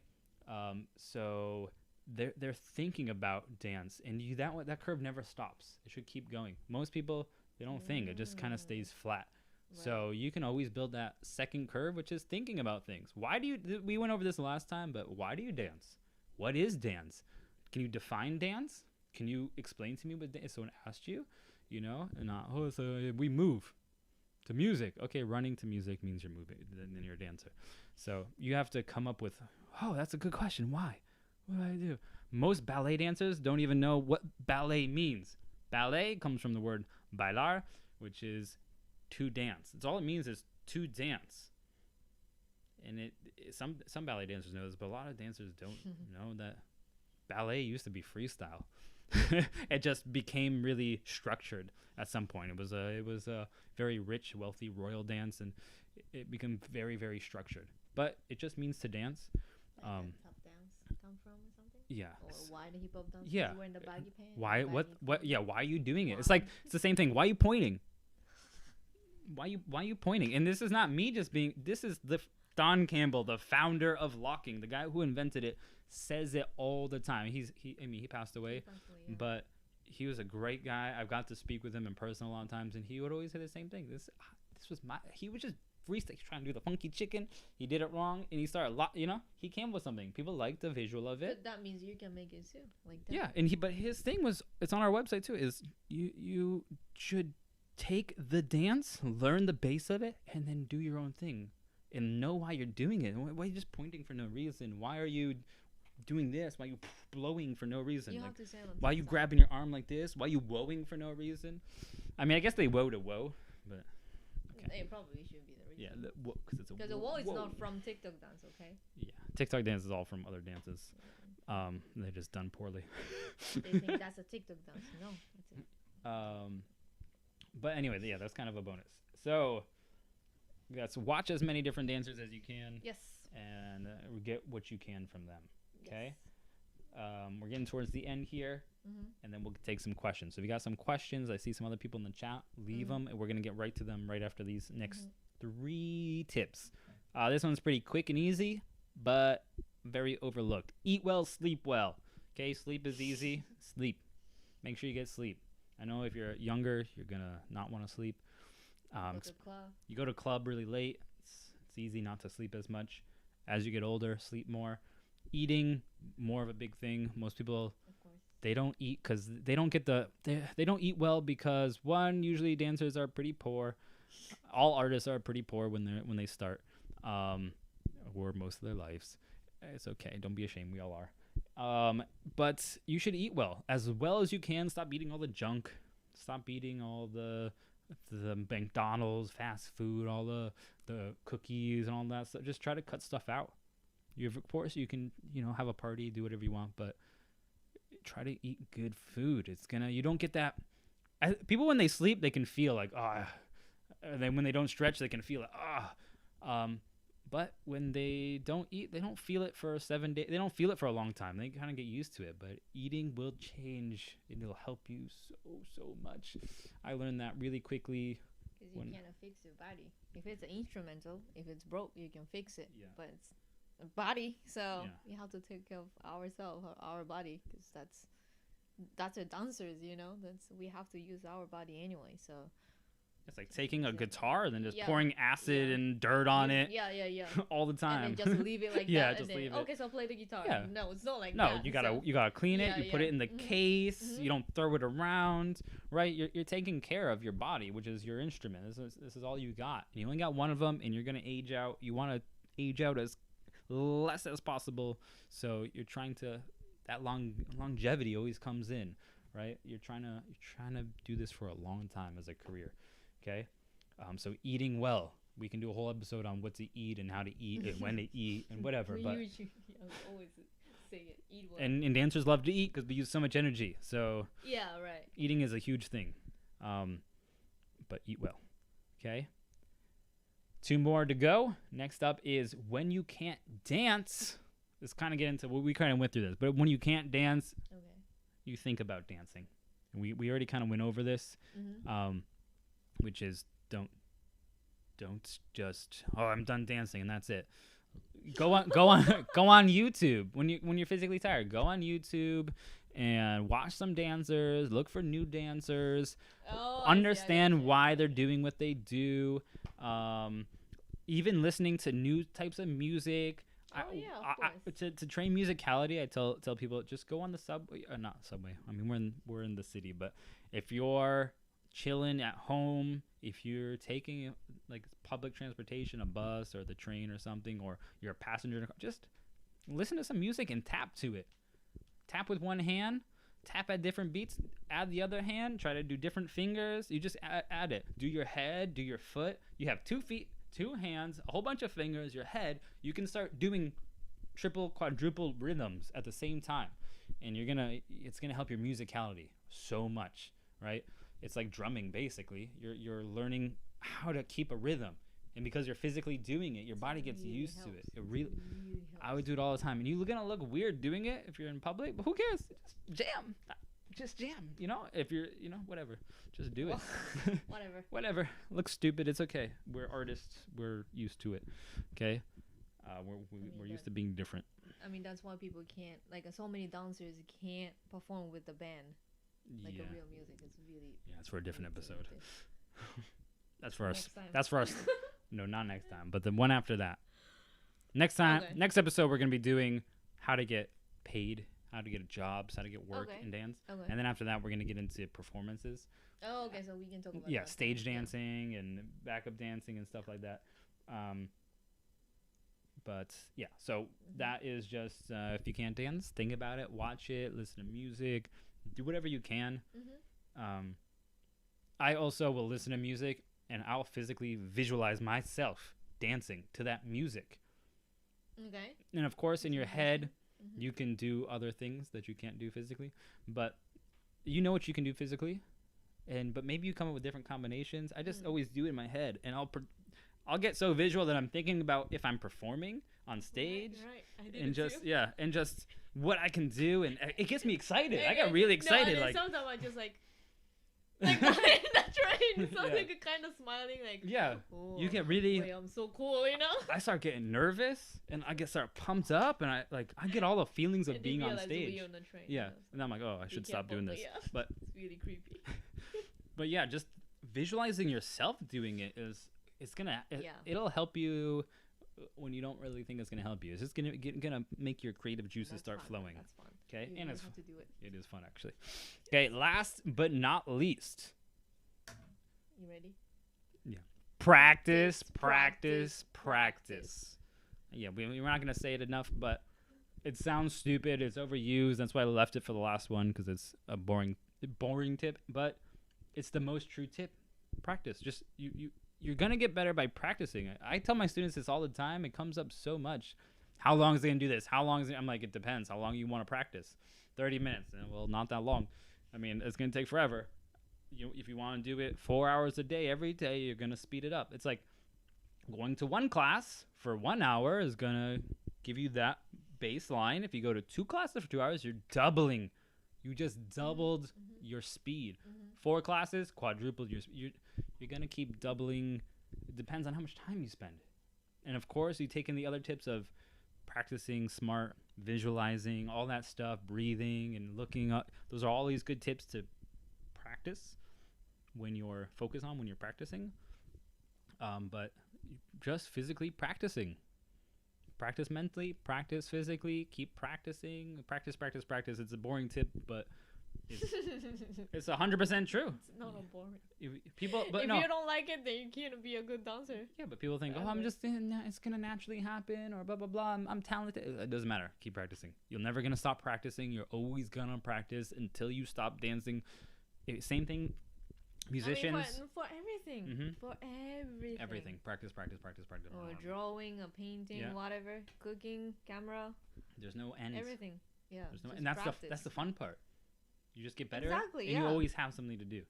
So they're thinking about dance. And that curve never stops. It should keep going. Most people, they don't think. It just kind of stays flat. Right. So you can always build that second curve, which is thinking about things. We went over this last time, but why do you dance? What is dance? Can you define dance? Can you explain to me what dance? Someone asked you, and not, so we move to music. Okay, running to music means you're moving, then you're a dancer. So you have to come up with, that's a good question. Why? What do I do? Most ballet dancers don't even know what ballet means. Ballet comes from the word bailar, which is to dance. It's all it means is to dance. And some ballet dancers know this, but a lot of dancers don't know that ballet used to be freestyle. It just became really structured at some point. It was a very rich, wealthy royal dance, and it became very, very structured. But it just means to dance. Top dance come from or something? Yeah. Or why the hip hop dance? Yeah. He's wearing the baggy pants. Why? baggy What? clothes. Yeah. Why are you doing it? It's Why? like it's the same thing. Why are you pointing? Why are you pointing? And this is not me just being. This is Don Campbell, the founder of locking, the guy who invented it, says it all the time. He passed away, Yeah. but he was a great guy. I've got to speak with him in person a lot of times, and he would always say the same thing. This was he was just freestyle, trying to do the funky chicken. He did it wrong, and he started he came up with something. People liked the visual of it. But that means you can make it too, like that. Yeah, and but his thing was, it's on our website too, is you should take the dance, learn the base of it, and then do your own thing, and know why you're doing it. Why are you just pointing for no reason? Why are you doing this? Why are you blowing for no reason? You Like, have to say it on why are you TikTok. grabbing your arm like this? Why are you woeing for no reason? I mean, I guess they woe to woe, but okay. It probably should be the reason. Yeah, because it's a Because the wall is not from TikTok dance, okay? Yeah, TikTok dance is all from other dances. They're just done poorly. They think that's a TikTok dance. No, that's it. But anyway, yeah, that's kind of a bonus. So let's watch as many different dancers as you can, Yes. and get what you can from them. Okay. Yes. We're getting towards the end here, and then we'll take some questions. So if you got some questions, I see some other people in the chat. Leave them, and we're gonna get right to them right after these next 3 tips. This one's pretty quick and easy, but very overlooked. Eat well, sleep well. Okay, sleep is easy. Sleep. Make sure you get sleep. I know if you're younger, you're gonna not want to sleep. Go to club. You go to club really late. It's easy not to sleep as much. As you get older, sleep more. Eating, more of a big thing. Most people, Of course. they don't eat because they don't get they don't eat well because, one, usually dancers are pretty poor. All artists are pretty poor when they start, or most of their lives. It's okay. Don't be ashamed. We all are. But you should eat well as you can. Stop eating all the junk. Stop eating all the McDonald's fast food, all the cookies and all that stuff. Just try to cut stuff out. Of course, you can have a party, do whatever you want, but try to eat good food. You don't get that. People when they sleep, they can feel like and then when they don't stretch, they can feel like but when they don't eat, they don't feel it for 7 days. They don't feel it for a long time. They kind of get used to it. But eating will change. It'll help you so much. I learned that really quickly. Because you cannot fix your body. If it's an instrumental, if it's broke, you can fix it. Yeah. But it's a body, so Yeah. we have to take care of ourselves, our body, because that's a dancers, we have to use our body anyway. So It's like taking a guitar and then just Yeah. pouring acid Yeah. and dirt on it Yeah. all the time. And then just leave it like Yeah, that. just and then, leave it. okay, so play the guitar. Yeah. No, it's not like No, that. you gotta so- you gotta clean it. Yeah, You put yeah. it in the Mhm. case. Mhm. You don't throw it around, right? You're taking care of your body, which is your instrument. This is all you got. You only got one of them, and you're gonna age out. You want to age out as less as possible. So you're trying to that longevity always comes in, right? You're trying to do this for a long time as a career. Okay, so eating well. We can do a whole episode on what to eat and how to eat and when to eat and whatever. We But usually always say it. Eat well. and dancers love to eat because we use so much energy. So yeah, right. eating is a huge thing. But eat well. Okay. 2 more to go. Next up is when you can't dance. Let's kind of get into we kind of went through this, but when you can't dance, Okay. you think about dancing. And we already kind of went over this, which is don't just I'm done dancing and that's it. Go on go on YouTube when you're physically tired. Go on YouTube and watch some dancers. Look for new dancers. Oh, Understand why they're doing what they do. Even listening to new types of music. Oh, yeah, of course. To train musicality, I tell people just go on the subway. Not subway. I mean we're in the city, but if you're chilling at home, if you're taking like public transportation, a bus or the train or something, or you're a passenger in a car, just listen to some music and tap to it. Tap with one hand, tap at different beats, add the other hand, try to do different fingers. You just add it. Do your head, do your foot. You have 2 feet, 2 hands, a whole bunch of fingers, your head. You can start doing triple, quadruple rhythms at the same time. And it's gonna help your musicality so much, right? It's like drumming basically. You're learning how to keep a rhythm. And because you're physically doing it, your body gets really used to helps. it. It really I helps. would do it all the time. And you're gonna look weird doing it if you're in public, but who cares? Just jam, you know? If you're, you know, whatever. Just do it. Whatever. Whatever. Looks stupid. It's okay. We're artists. We're used to it. Okay? We're used to being different. I mean, that's why people can't, like, so many dancers can't perform with the band. Like a real music. It's really. Yeah, it's for a different episode. That's for us. Next time. That's for us. No, not next time, but the one after that. Next time, Okay. next episode, we're going to be doing how to get paid, how to get jobs, how to get work Okay. in dance. Okay. And then after that, we're going to get into performances. Oh, okay. So we can talk about Yeah, that. stage dancing and backup dancing and stuff like that. But yeah, so that is just if you can't dance, think about it, watch it, listen to music, do whatever you can. I also will listen to music and I'll physically visualize myself dancing to that music. Okay. And of course, in your head, Mm-hmm. you can do other things that you can't do physically, but you know what you can do physically, but maybe you come up with different combinations. I just always do it in my head, and I'll get so visual that I'm thinking about if I'm performing on stage, Right. I did and it just too. and just what I can do, and it gets me excited. I got really excited. No, and Like sometimes I just like that's right. So Yeah. like kind of smiling, like yeah, oh, you get really. wait, I'm so cool, you know. I start getting nervous, and I start pumped up, and I get all the feelings of And being then on realize stage. we're on the train, Yeah, you know, so and I'm like, oh, I be should stop careful, doing but this. yeah. But It's really creepy. but yeah, just visualizing yourself doing it it's gonna Yeah. it'll help you when you don't really think it's gonna help you. It's just gonna make your creative juices That's start fun. flowing. That's fun. Okay, You and have to do it. it is fun actually. Okay, last but not least, You ready? practice. Practice. Yeah, we're not gonna say it enough, but it sounds stupid. It's overused. That's why I left it for the last one, because it's a boring tip. But it's the most true tip. Practice. Just you're gonna get better by practicing. I tell my students this all the time. It comes up so much. How long is it gonna do this? How long is it? I'm like, it depends. How long you want to practice? 30 minutes. And well, not that long. I mean, it's gonna take forever. If you want to do it 4 hours a day every day, you're gonna speed it up. It's like going to one class for 1 hour is gonna give you that baseline. If you go to two classes for 2 hours, you're doubling. You just doubled your speed. 4 classes, quadrupled your speed. You're gonna keep doubling. It depends on how much time you spend. And of course, you take in the other tips of practicing smart visualizing, all that stuff, breathing and looking up. Those are all these good tips to practice when you're practicing. But just physically practicing. Practice mentally, practice physically, keep practicing. Practice. It's a boring tip, but it's 100% true. It's not a boring. If If you don't like it, then you can't be a good dancer. Yeah, but people think, it's gonna naturally happen, or blah blah blah. I'm talented. It doesn't matter. Keep practicing. You're never gonna stop practicing. You're always gonna practice until you stop dancing. Same thing. Musicians. I mean, for everything. Mhm. For everything. Everything. Practice. Or drawing, a painting, Yeah. whatever, cooking, camera, There's no end. everything. Yeah. There's no, just and that's practice. the fun part. You just get better, Exactly, and you yeah. always have something to do.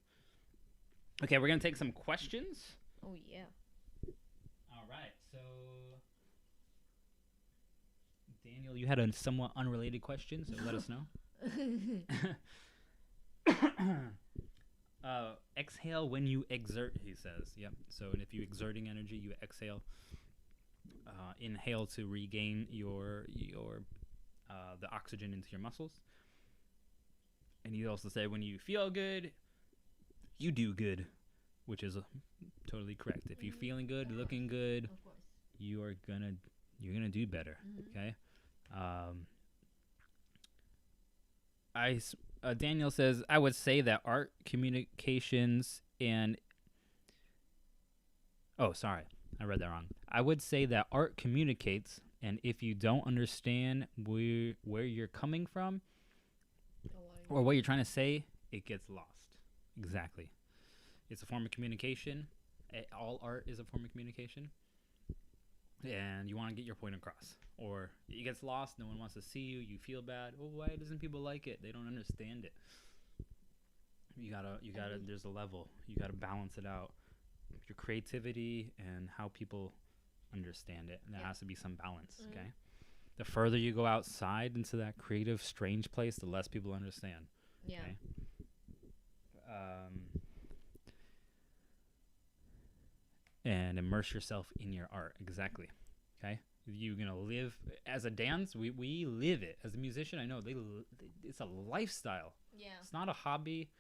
Okay, we're gonna take some questions. Oh yeah. All right, so Daniel, you had a somewhat unrelated question, so let us know. Exhale when you exert, he says. Yep. So if you're exerting energy, you exhale. Inhale to regain your the oxygen into your muscles. And he also said, when you feel good, you do good, which is totally correct. If you're feeling good, looking good, Of course. you're gonna do better. Okay. Daniel says, I would say that art communications and sorry, I read that wrong. I would say that art communicates, and if you don't understand where you're coming from or what you're trying to say, it gets lost. Exactly. It's a form of communication. All art is a form of communication. And you want to get your point across. Or it gets lost, no one wants to see you, you feel bad. Oh, why doesn't people like it? They don't understand it. You gotta there's a level. You gotta balance it out. your creativity and how people understand it. And there Yeah. has to be some balance. Mhm. Okay. The further you go outside into that creative, strange place, the less people understand. Yeah. Okay. And immerse yourself in your art. Exactly. Okay. You're gonna live as a dance. We live it as a musician. I know it's a lifestyle. Yeah. It's not a hobby.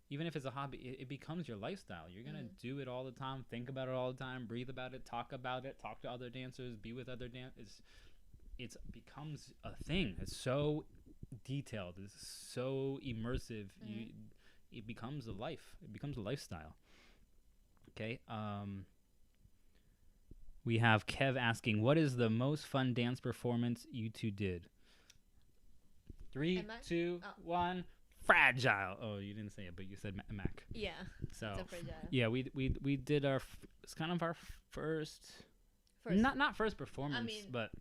Even if it's a hobby, it becomes your lifestyle. You're gonna do it all the time, think about it all the time, breathe about it, talk to other dancers, be with other dancers. It becomes a thing. It's so detailed. It's so immersive. It becomes a life. It becomes a lifestyle. Okay. We have Kev asking, "What is the most fun dance performance you two did?" 3, Am I? 2, Oh. 1. Fragile. Oh, you didn't say it, but you said Mac. Yeah. So It's a fragile. yeah, we did our. It's kind of our first. Not first performance, but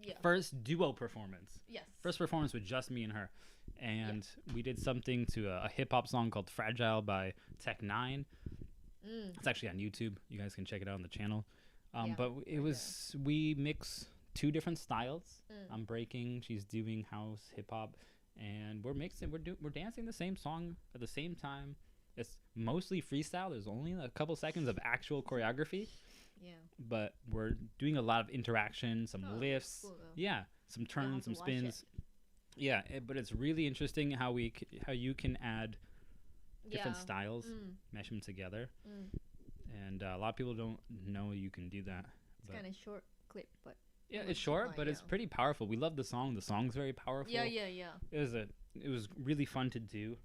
yeah. first duo performance. Yes. First performance with just me and her, and we did something to a hip hop song called "Fragile" by Tech Nine. It's actually on YouTube. You guys can check it out on the channel. But it was we mix 2 different styles. I'm breaking. She's doing house, hip hop. And we're mixing, we're dancing the same song at the same time. It's mostly freestyle. There's only a couple seconds of actual choreography. Yeah. But we're doing a lot of interaction, some lifts. Cool, though. Yeah, some turns, some watch spins. Yeah, but it's really interesting how you can add different styles, mesh them together. And a lot of people don't know you can do that. It's kind of short clip, but yeah, it's short, but it's pretty powerful. We love the song. The song's very powerful. yeah. It was really fun to do.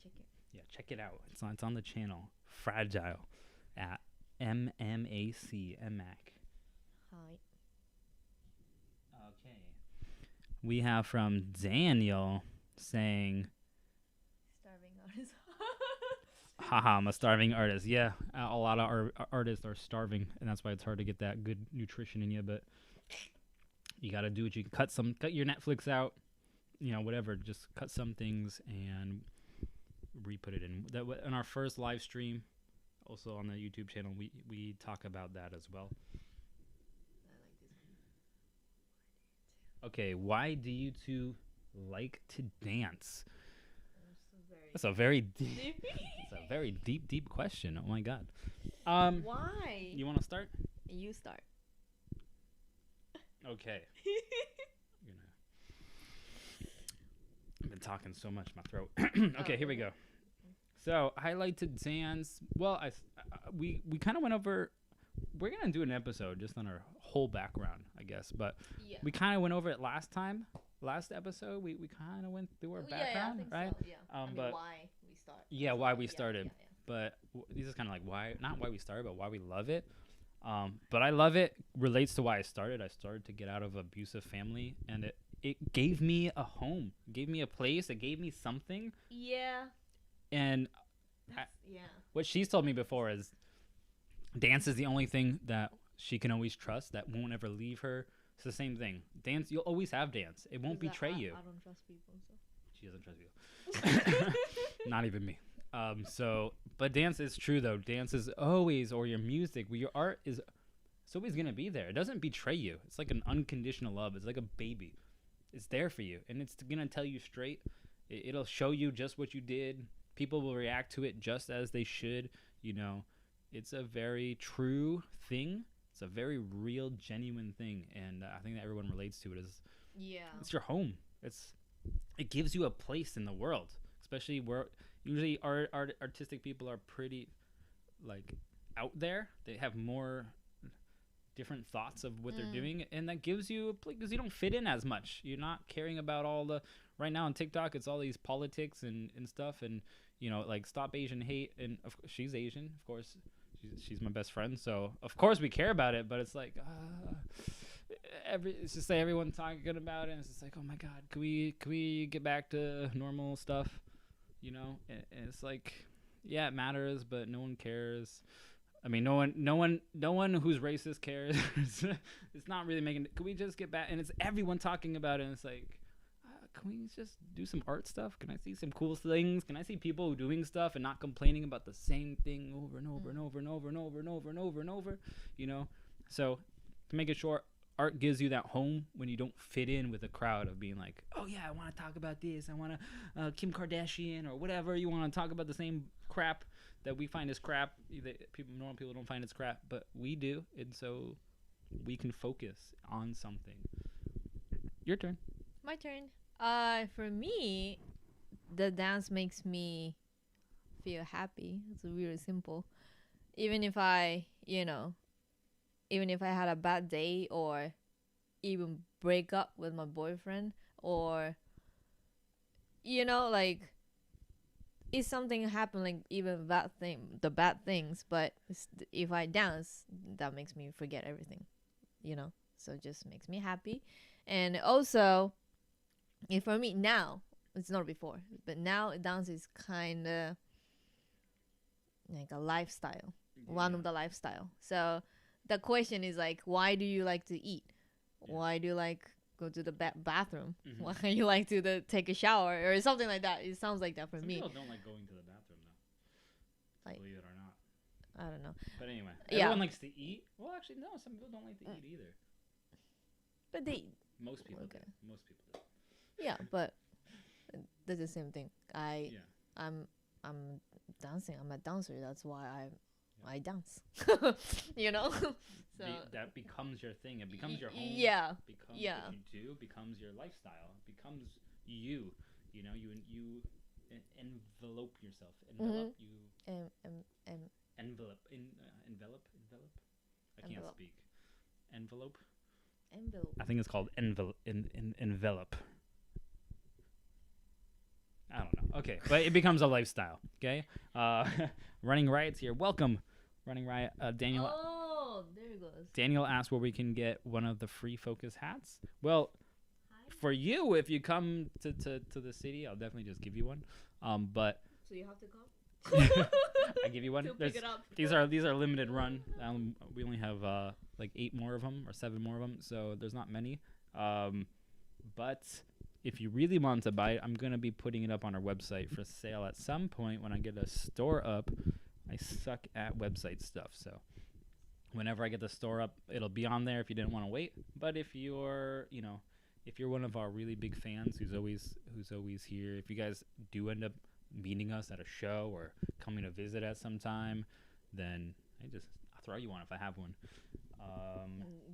Check it. Yeah, check it out. It's on the channel. Fragile at MMAC. Hi. Okay. We have from Daniel saying, Starving artist. haha, I'm a starving artist. Yeah, a lot of our artists are starving, and that's why it's hard to get that good nutrition in you. But you got to do what you can. Cut your Netflix out, whatever. Just cut some things and re-put it in. That in our first live stream, also on the YouTube channel, we talk about that as well. Okay, why do you two like to dance? That's a very deep. It's a very deep question. Oh my God. Why? You want to start? You start. Okay. I've been talking so much, my throat. Okay, here we go. So I like to dance. Well, we kind of went over. We're gonna do an episode just on our whole background, I guess. But we kind of went over it last time. Last episode, we kind of went through our background, right? So, yeah. But why we start. Yeah, why we started. Yeah. But this is kind of like not why we started, but why we love it. But I love it relates to why I started. I started to get out of abusive family, and it gave me a home, gave me a place, it gave me something. Yeah. And what she's told me before is dance is the only thing that she can always trust, that won't ever leave her. It's the same thing. Dance, you'll always have dance. It won't betray you. I don't trust people, so. She doesn't trust people. Not even me. But dance is true though. Dance is always, or your music, your art is, it's always gonna be there. It doesn't betray you. It's like an unconditional love. It's like a baby. It's there for you, and it's gonna tell you straight. It'll show you just what you did. People will react to it just as they should. It's a very true thing. It's a very real, genuine thing, and I think that everyone relates to it. It's your home. It gives you a place in the world, especially where usually artistic people are pretty like out there. They have more different thoughts of what they're doing, and that gives you a place because you don't fit in as much. You're not caring about all the right now on TikTok. It's all these politics and stuff, and like stop Asian hate. And she's Asian, of course. She's my best friend, so of course we care about it. But it's like it's just like everyone talking good about it. And it's just like, oh my God, can we get back to normal stuff? And it's like, yeah, it matters, but no one cares. I mean, no one who's racist cares. It's not really making. Can we just get back? And it's everyone talking about it. And it's like, can we just do some art stuff? Can I see some cool things? Can I see people doing stuff and not complaining about the same thing over and over and over and over and over and over and over and over, you know? So to make it short, art gives you that home when you don't fit in with a crowd of being like, oh yeah, I want to talk about this. I want to Kim Kardashian or whatever. You want to talk about the same crap that we find is crap. Normal people don't find it's crap, but we do. And so we can focus on something. Your turn. My turn. For me, the dance makes me feel happy. It's really simple. Even if I had a bad day or even break up with my boyfriend or, like, if something happened, like even the bad things, but if I dance, that makes me forget everything, so it just makes me happy. And also, for me now, it's not before, but now dance is kind of like a lifestyle, one of the lifestyle. So the question is like, why do you like to eat? Why do you like go to the bathroom? Why do you like to take a shower or something like that? It sounds like that for me. Some people don't like going to the bathroom though. Believe it or not. I don't know. But anyway, everyone likes to eat. Well, actually, no. Some people don't like to eat either. But most people do. Most people do. Yeah, but that's the same thing. I'm dancing. I'm a dancer. That's why I dance. So that becomes your thing. It becomes your home. Yeah. Becomes what you do. Becomes your lifestyle. Becomes you. You envelope yourself. Envelope envelope. I can't speak. Envelope. I think it's called envelope. I don't know. Okay, but it becomes a lifestyle. Okay. Running Riot's here. Welcome, Running Riot. Daniel. Oh, there it goes. Daniel asked where we can get one of the free focus hats. Well, for you, if you come to the city, I'll definitely just give you one. But so you have to come. I give you one. To pick it up. These are limited run. We only have like 8 more of them or 7 more of them, so there's not many. But if you really want to buy it, I'm going to be putting it up on our website for sale at some point when I get a store up. I suck at website stuff, so whenever I get the store up, it'll be on there if you didn't want to wait. But if you're one of our really big fans who's always here, if you guys do end up meeting us at a show or coming to visit at some time, then I'll throw you one if I have one.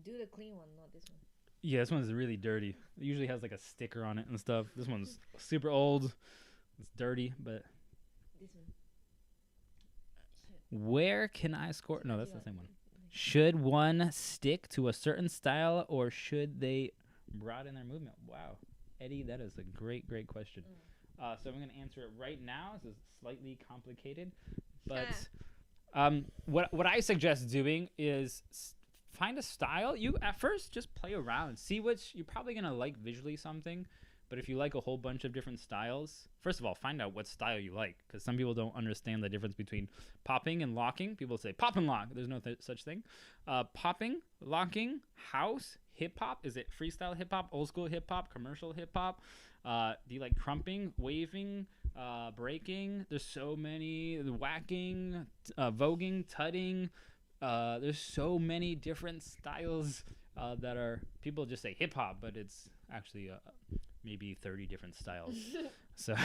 Do the clean one, not this one. Yeah, this one's really dirty. It usually has like a sticker on it and stuff. This one's super old. It's dirty, but this one. Where can I score? No, that's the same one. Should one stick to a certain style or should they broaden their movement? Wow, Eddie, that is a great question. So I'm going to answer it right now. This is slightly complicated, but what I suggest doing is find a style. You at first just play around, see which you're probably going to like visually something. But if you like a whole bunch of different styles, first of all, find out what style you like, because some people don't understand the difference between popping and locking. People say pop and lock. There's no such thing. Popping, locking, house, hip hop. Is it freestyle hip hop, old school hip hop, commercial hip hop? Do you like trumping, waving, breaking? There's so many. Whacking, voguing, tutting. There's so many different styles that are. People just say hip hop, but it's actually maybe 30 different styles. So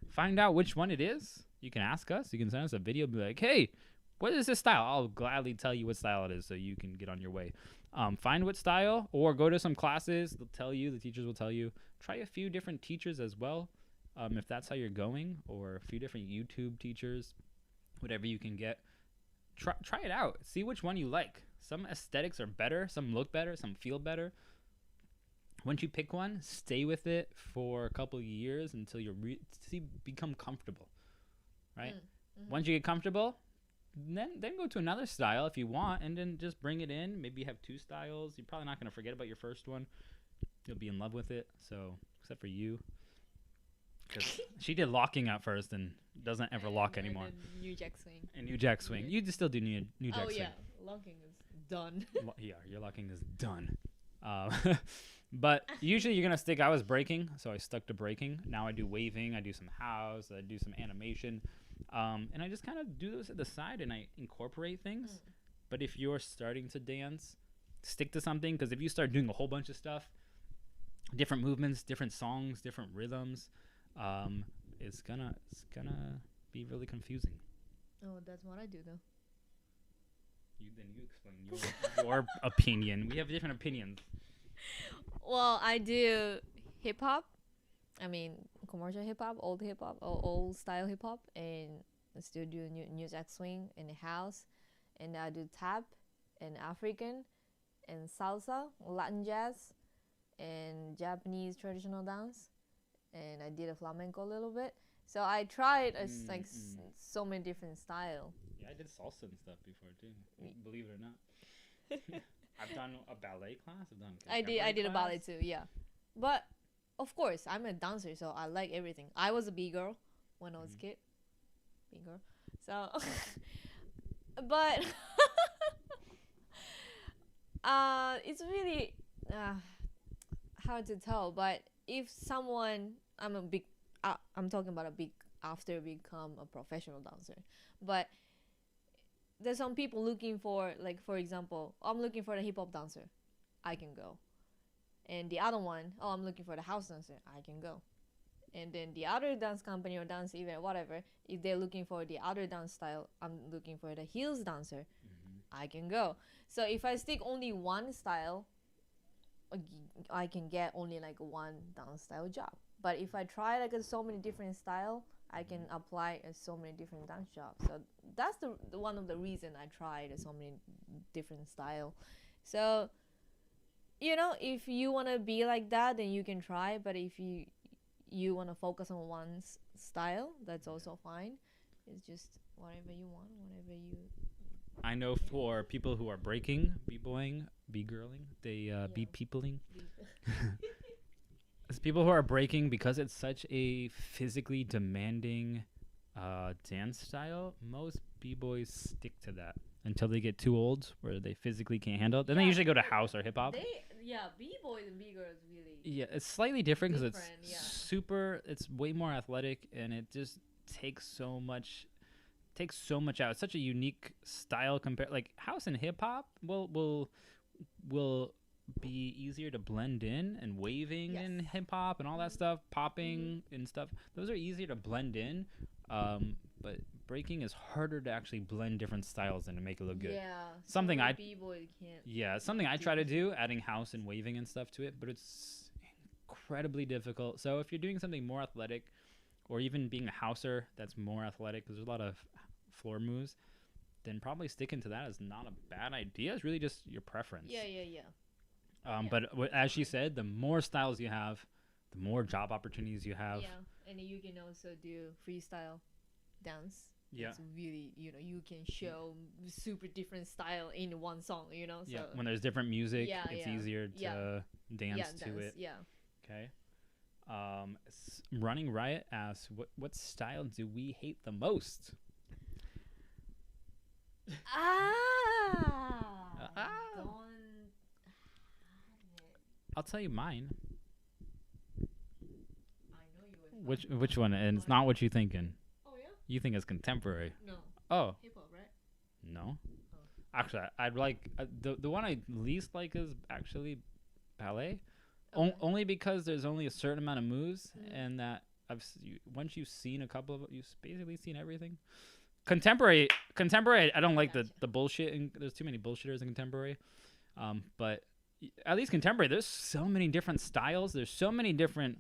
find out which one it is. You can ask us. You can send us a video and be like, hey, what is this style? I'll gladly tell you what style it is so you can get on your way. Find what style or go to some classes. They'll tell you. The teachers will tell you. Try a few different teachers as well if that's how you're going, or a few different YouTube teachers, whatever you can get. Try it out. See which one you like. Some aesthetics are better. Some look better. Some feel better. Once you pick one, stay with it for a couple of years until you become comfortable, right? Once you get comfortable, then go to another style if you want, and then just bring it in. Maybe you have 2 styles. You're probably not going to forget about your first one. You'll be in love with it. So, except for you, because she did locking at first and doesn't ever lock anymore. And New Jack Swing. And New Jack Swing. You just still do New Jack Swing. Oh yeah, locking is done. Yeah, your locking is done. But usually you're gonna stick. I was breaking, so I stuck to breaking. Now I do waving. I do some house. I do some animation, and I just kind of do those at the side, and I incorporate things. But if you're starting to dance, stick to something, because if you start doing a whole bunch of stuff, different movements, different songs, different rhythms, it's gonna be really confusing. Oh, that's what I do though. You explain your opinion. We have different opinions. Well, I do hip hop. I mean, commercial hip hop, old style hip hop, and I still do New Jack Swing in the house, and I do tap, and African, and salsa, Latin jazz, and Japanese traditional dance, and I did a flamenco a little bit. So I tried so many different style. Yeah, I did salsa and stuff before too. Believe it or not. I've done a ballet class. I did a ballet too. Yeah, but of course I'm a dancer, so I like everything. I was a Bgirl when I was a kid. Bgirl. So, but it's really hard to tell. But if someone, I'm talking about a big after become a professional dancer, but there's some people looking for, like, for example, I'm looking for the hip hop dancer, I can go. And the other one, I'm looking for the house dancer, I can go. And then the other dance company or dance event, whatever, if they're looking for the other dance style, I'm looking for the heels dancer, I can go. So if I stick only one style, I can get only like one dance style job. But if I try like so many different style, I can apply so many different dance jobs. So that's the one of the reason I tried so many different style. So, if you want to be like that, then you can try. But if you want to focus on one style, that's also fine. It's just whatever you want, whatever you. I know for people who are breaking, b-boying, b-girling, they b-peopling. As people who are breaking, because it's such a physically demanding dance style, most b-boys stick to that until they get too old, where they physically can't handle it. Then they usually go to house or hip hop. B-boys and b-girls really. Yeah, it's slightly different because it's way more athletic, and it just takes so much out. It's such a unique style compared, like house and hip hop will be easier to blend in, and waving in hip hop and all that stuff, popping and stuff. Those are easier to blend in, but breaking is harder to actually blend different styles and to make it look good. Yeah, something b-boy can't. Yeah, something I try to do, adding house and waving and stuff to it, but it's incredibly difficult. So if you're doing something more athletic, or even being a houser that's more athletic, because there's a lot of floor moves, then probably sticking to that is not a bad idea. It's really just your preference. Yeah. But as she said, the more styles you have, the more job opportunities you have. Yeah, and you can also do freestyle dance. Yeah. It's really, you can show super different style in one song, So yeah, when there's different music, it's easier to dance to it. Yeah. Okay. Running Riot asks, what style do we hate the most? I'll tell you mine. I know you. Which one? And it's not what you're thinking. Oh yeah. You think it's contemporary? No. Oh. Hip hop, right? No. Oh. Actually, I'd like the one I least like is actually ballet. Okay. Only because there's only a certain amount of moves, and that once you've seen a couple of, you've basically seen everything. Contemporary, I don't like the bullshit, and there's too many bullshitters in contemporary. But at least contemporary, there's so many different styles. There's so many different,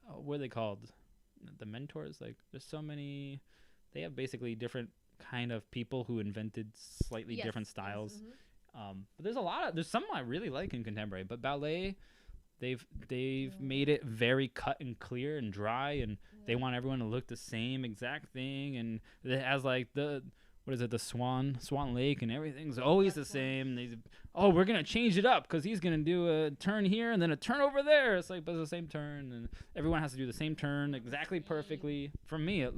what are they called? The mentors. Like, there's so many. They have basically different kind of people who invented slightly different styles. Yes, but there's some I really like in contemporary. But ballet, they've made it very cut and clear and dry, and they want everyone to look the same exact thing, and it has like the Swan Lake, and everything's always the same. We're gonna change it up because he's gonna do a turn here and then a turn over there. It's like, but it's the same turn, and everyone has to do the same turn exactly perfectly. For me,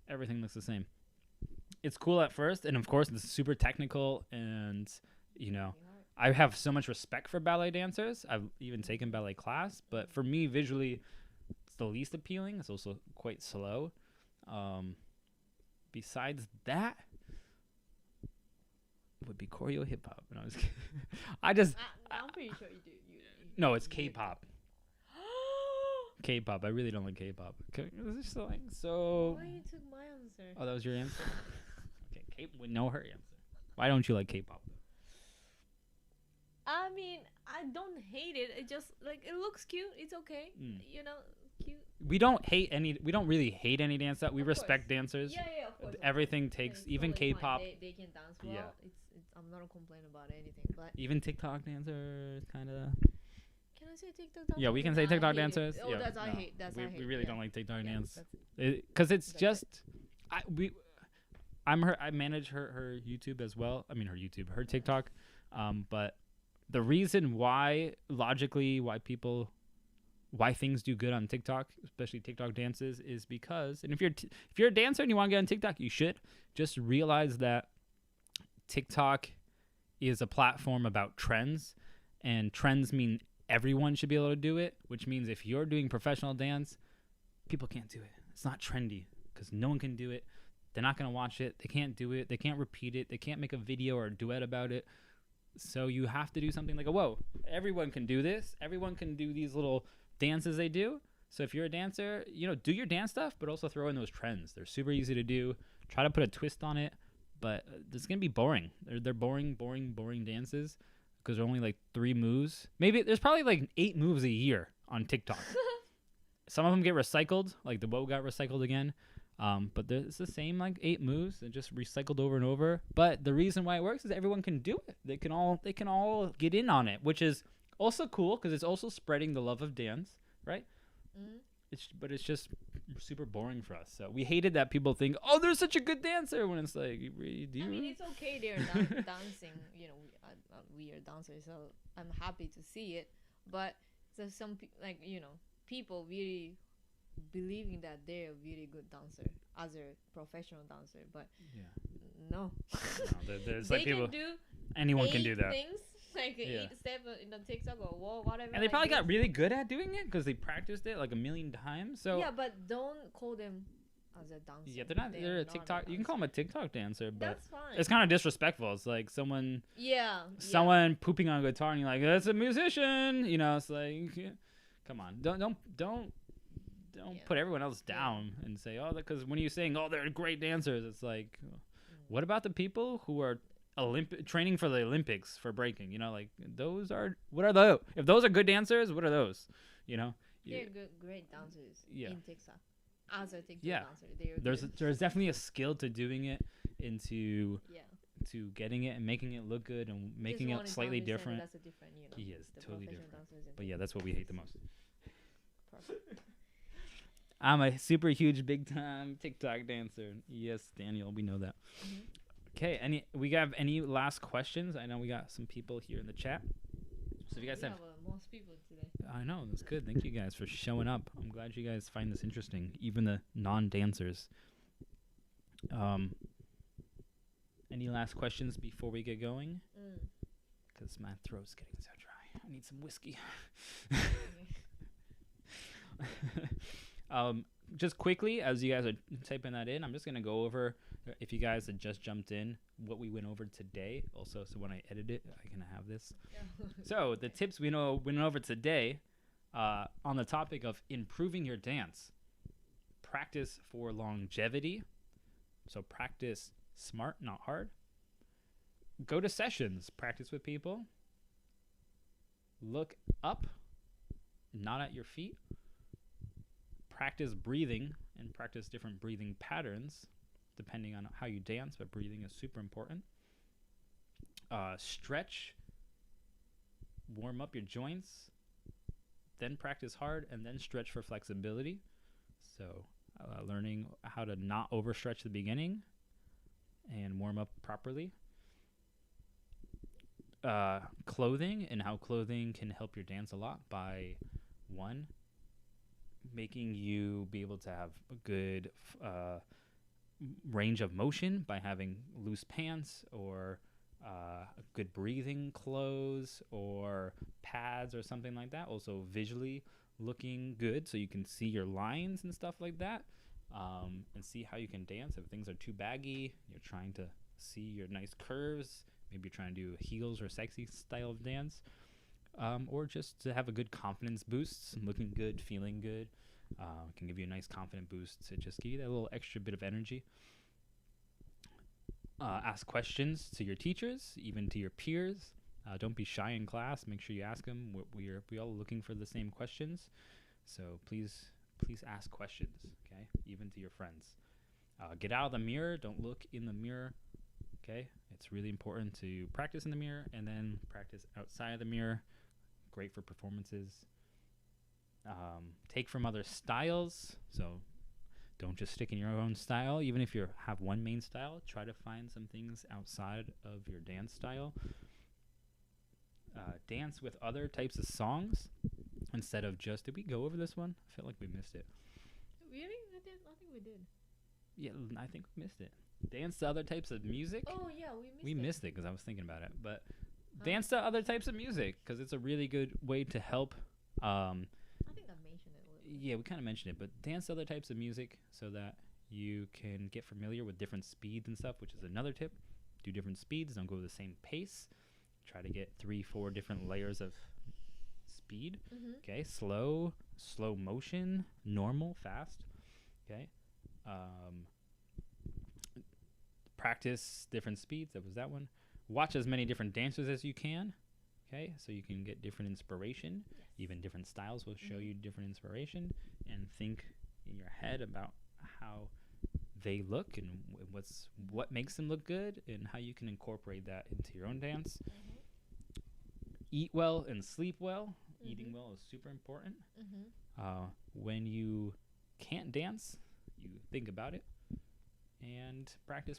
everything looks the same. It's cool at first, and of course it's super technical, and I have so much respect for ballet dancers. I've even taken ballet class, but for me, visually, it's the least appealing. It's also quite slow. Besides that, would be choreo hip hop. No, I'm pretty sure you do. No, it's K-pop. K-pop. I really don't like K-pop. So. Why you took my answer? Oh, that was your answer. Okay, we know her answer. Why don't you like K-pop? I mean, I don't hate it. It just like it looks cute. It's okay. You know, cute. We don't really hate any dance that we respect dancers. Yeah, of course. Everything takes even totally K-pop. They can dance well. Yeah. It's I'm not complaining about anything, but Even TikTok dancers, kind of. Can I say TikTok dancers? Yeah, we can say TikTok dancers. Oh, yeah, that's I hate. That's I hate. We really don't like TikTok dance That's because it's just I manage her YouTube as well. I mean her TikTok, but the reason why things do good on TikTok, especially TikTok dances, is because, and if you're a dancer and you want to get on TikTok, you should just realize that TikTok is a platform about trends, and trends mean everyone should be able to do it, which means if you're doing professional dance, people can't do it. It's not trendy because no one can do it. They're not going to watch it. They can't do it. They can't repeat it. They can't make a video or a duet about it. So you have to do something like whoa, everyone can do this. Everyone can do these little dances they do. So if you're a dancer, do your dance stuff, but also throw in those trends. They're super easy to do. Try to put a twist on it, but it's going to be boring. They're boring dances because they're only like 3 moves. Maybe there's probably like 8 moves a year on TikTok. Some of them get recycled, like the Bboy got recycled again. But it's the same like 8 moves and just recycled over and over. But the reason why it works is everyone can do it. They can all get in on it, which is also cool because it's also spreading the love of dance, right? Mm-hmm. It's just super boring for us. So we hated that people think, oh, they're such a good dancer, when it's like, really, do you? I mean, it's okay they're dancing. We are dancers, so I'm happy to see it. But there's some people really believing that they're a really good dancer as a professional dancer, but no. There's they like people. Can do anyone can do that. Things like 8 steps in the TikTok or whatever. And they probably got really good at doing it because they practiced it like a million times. So yeah, but don't call them as a dancer. Yeah, they're a TikTok. You can call them a TikTok dancer, but that's fine. It's kind of disrespectful. It's like someone pooping on a guitar and you're like, that's a musician. It's like, come on, don't put everyone else down and say, oh, because when you're saying, oh, they're great dancers, it's like, what about the people who are training for the Olympics for breaking? Like what are those? If those are good dancers, what are those? They're great dancers in TikTok. As a TikTok dancer, there's definitely a skill to doing it, to getting it and making it look good and making it slightly different. That's a different, Yes, totally different. But yeah, that's what we hate the most. Perfect. I'm a super huge, big time TikTok dancer. Yes, Daniel, we know that. Mm-hmm. Okay, we have any last questions? I know we got some people here in the chat. So if you guys have most people today. I know, that's good. Thank you guys for showing up. I'm glad you guys find this interesting, even the non-dancers. Any last questions before we get going? Because my throat's getting so dry. I need some whiskey. Just quickly, as you guys are typing that in, I'm just going to go over, if you guys had just jumped in, what we went over today. Also, so when I edit it, I can have this. So the tips we went over today on the topic of improving your dance. Practice for longevity. So practice smart, not hard. Go to sessions. Practice with people. Look up, not at your feet. Practice breathing and practice different breathing patterns depending on how you dance, but breathing is super important. Stretch, warm up your joints, then practice hard, and then stretch for flexibility. So learning how to not overstretch the beginning and warm up properly. Clothing and how clothing can help your dance a lot by, one, making you be able to have a good range of motion by having loose pants or good breathing clothes or pads or something like that. Also visually looking good so you can see your lines and stuff like that, and see how you can dance. If things are too baggy, you're trying to see your nice curves. Maybe you're trying to do heels or sexy style of dance, or just to have a good confidence boost, looking good, feeling good. Can give you a nice confident boost to just give you that little extra bit of energy. Ask questions to your teachers, even to your peers. Don't be shy in class. Make sure you ask them. We all looking for the same questions, so please ask questions. Okay, even to your friends. Get out of the mirror. Don't look in the mirror. Okay, it's really important to practice in the mirror and then practice outside of the mirror. Great for performances. Take from other styles. So don't just stick in your own style. Even if you have one main style, try to find some things outside of your dance style. Dance with other types of songs instead of just. Did we go over this one? I feel like we missed it. Really? I think we did. Yeah, I think we missed it. Dance to other types of music. Oh yeah, we missed it because I was thinking about it. But dance to other types of music because it's a really good way to help. I think I mentioned it a little bit. Yeah, we kind of mentioned it, but dance to other types of music so that you can get familiar with different speeds and stuff, which is another tip. Do different speeds. Don't go the same pace. Try to get 3-4 different layers of speed. Okay, slow motion, normal, fast. Okay. Practice different speeds. That was that one. Watch as many different dancers as you can. Okay, so you can get different inspiration. Yes. Even different styles will show you different inspiration. And think in your head about how they look and what makes them look good and how you can incorporate that into your own dance. Eat well and sleep well. Eating well is super important. When you can't dance, you think about it and practice.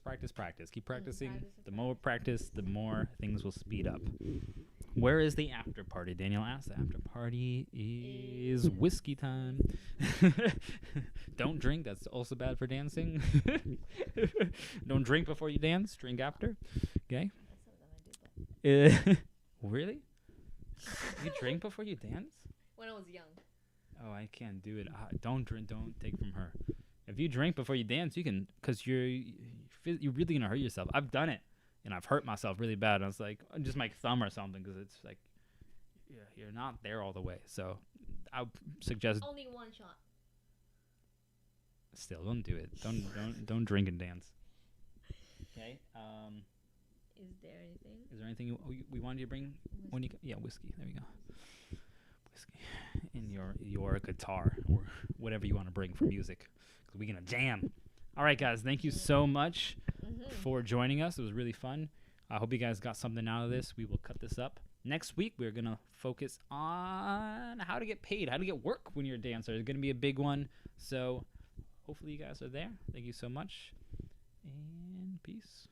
Keep practicing. The more practice, the more things will speed up. Where is the after party? Daniel asked. The after party is whiskey time. Don't drink. That's also bad for dancing. Don't drink before you dance. Drink after. Okay. Really? You drink before you dance? When I was young. Oh, I can't do it. Don't drink. Don't take from her. If you drink before you dance, you can, because you're really gonna hurt yourself. I've done it, and I've hurt myself really bad. I was like, just my thumb or something, because it's like, you're not there all the way. So, I would suggest only one shot. Still, don't do it. Don't drink and dance. Okay. Is there anything? Is there anything we wanted you to bring when you? Yeah, whiskey. There we go. Whiskey in your guitar or whatever you want to bring for music, because we're gonna jam. All right, guys. Thank you so much for joining us. It was really fun. I hope you guys got something out of this. We will cut this up. Next week, we're going to focus on how to get paid, how to get work when you're a dancer. It's going to be a big one. So hopefully you guys are there. Thank you so much. And peace.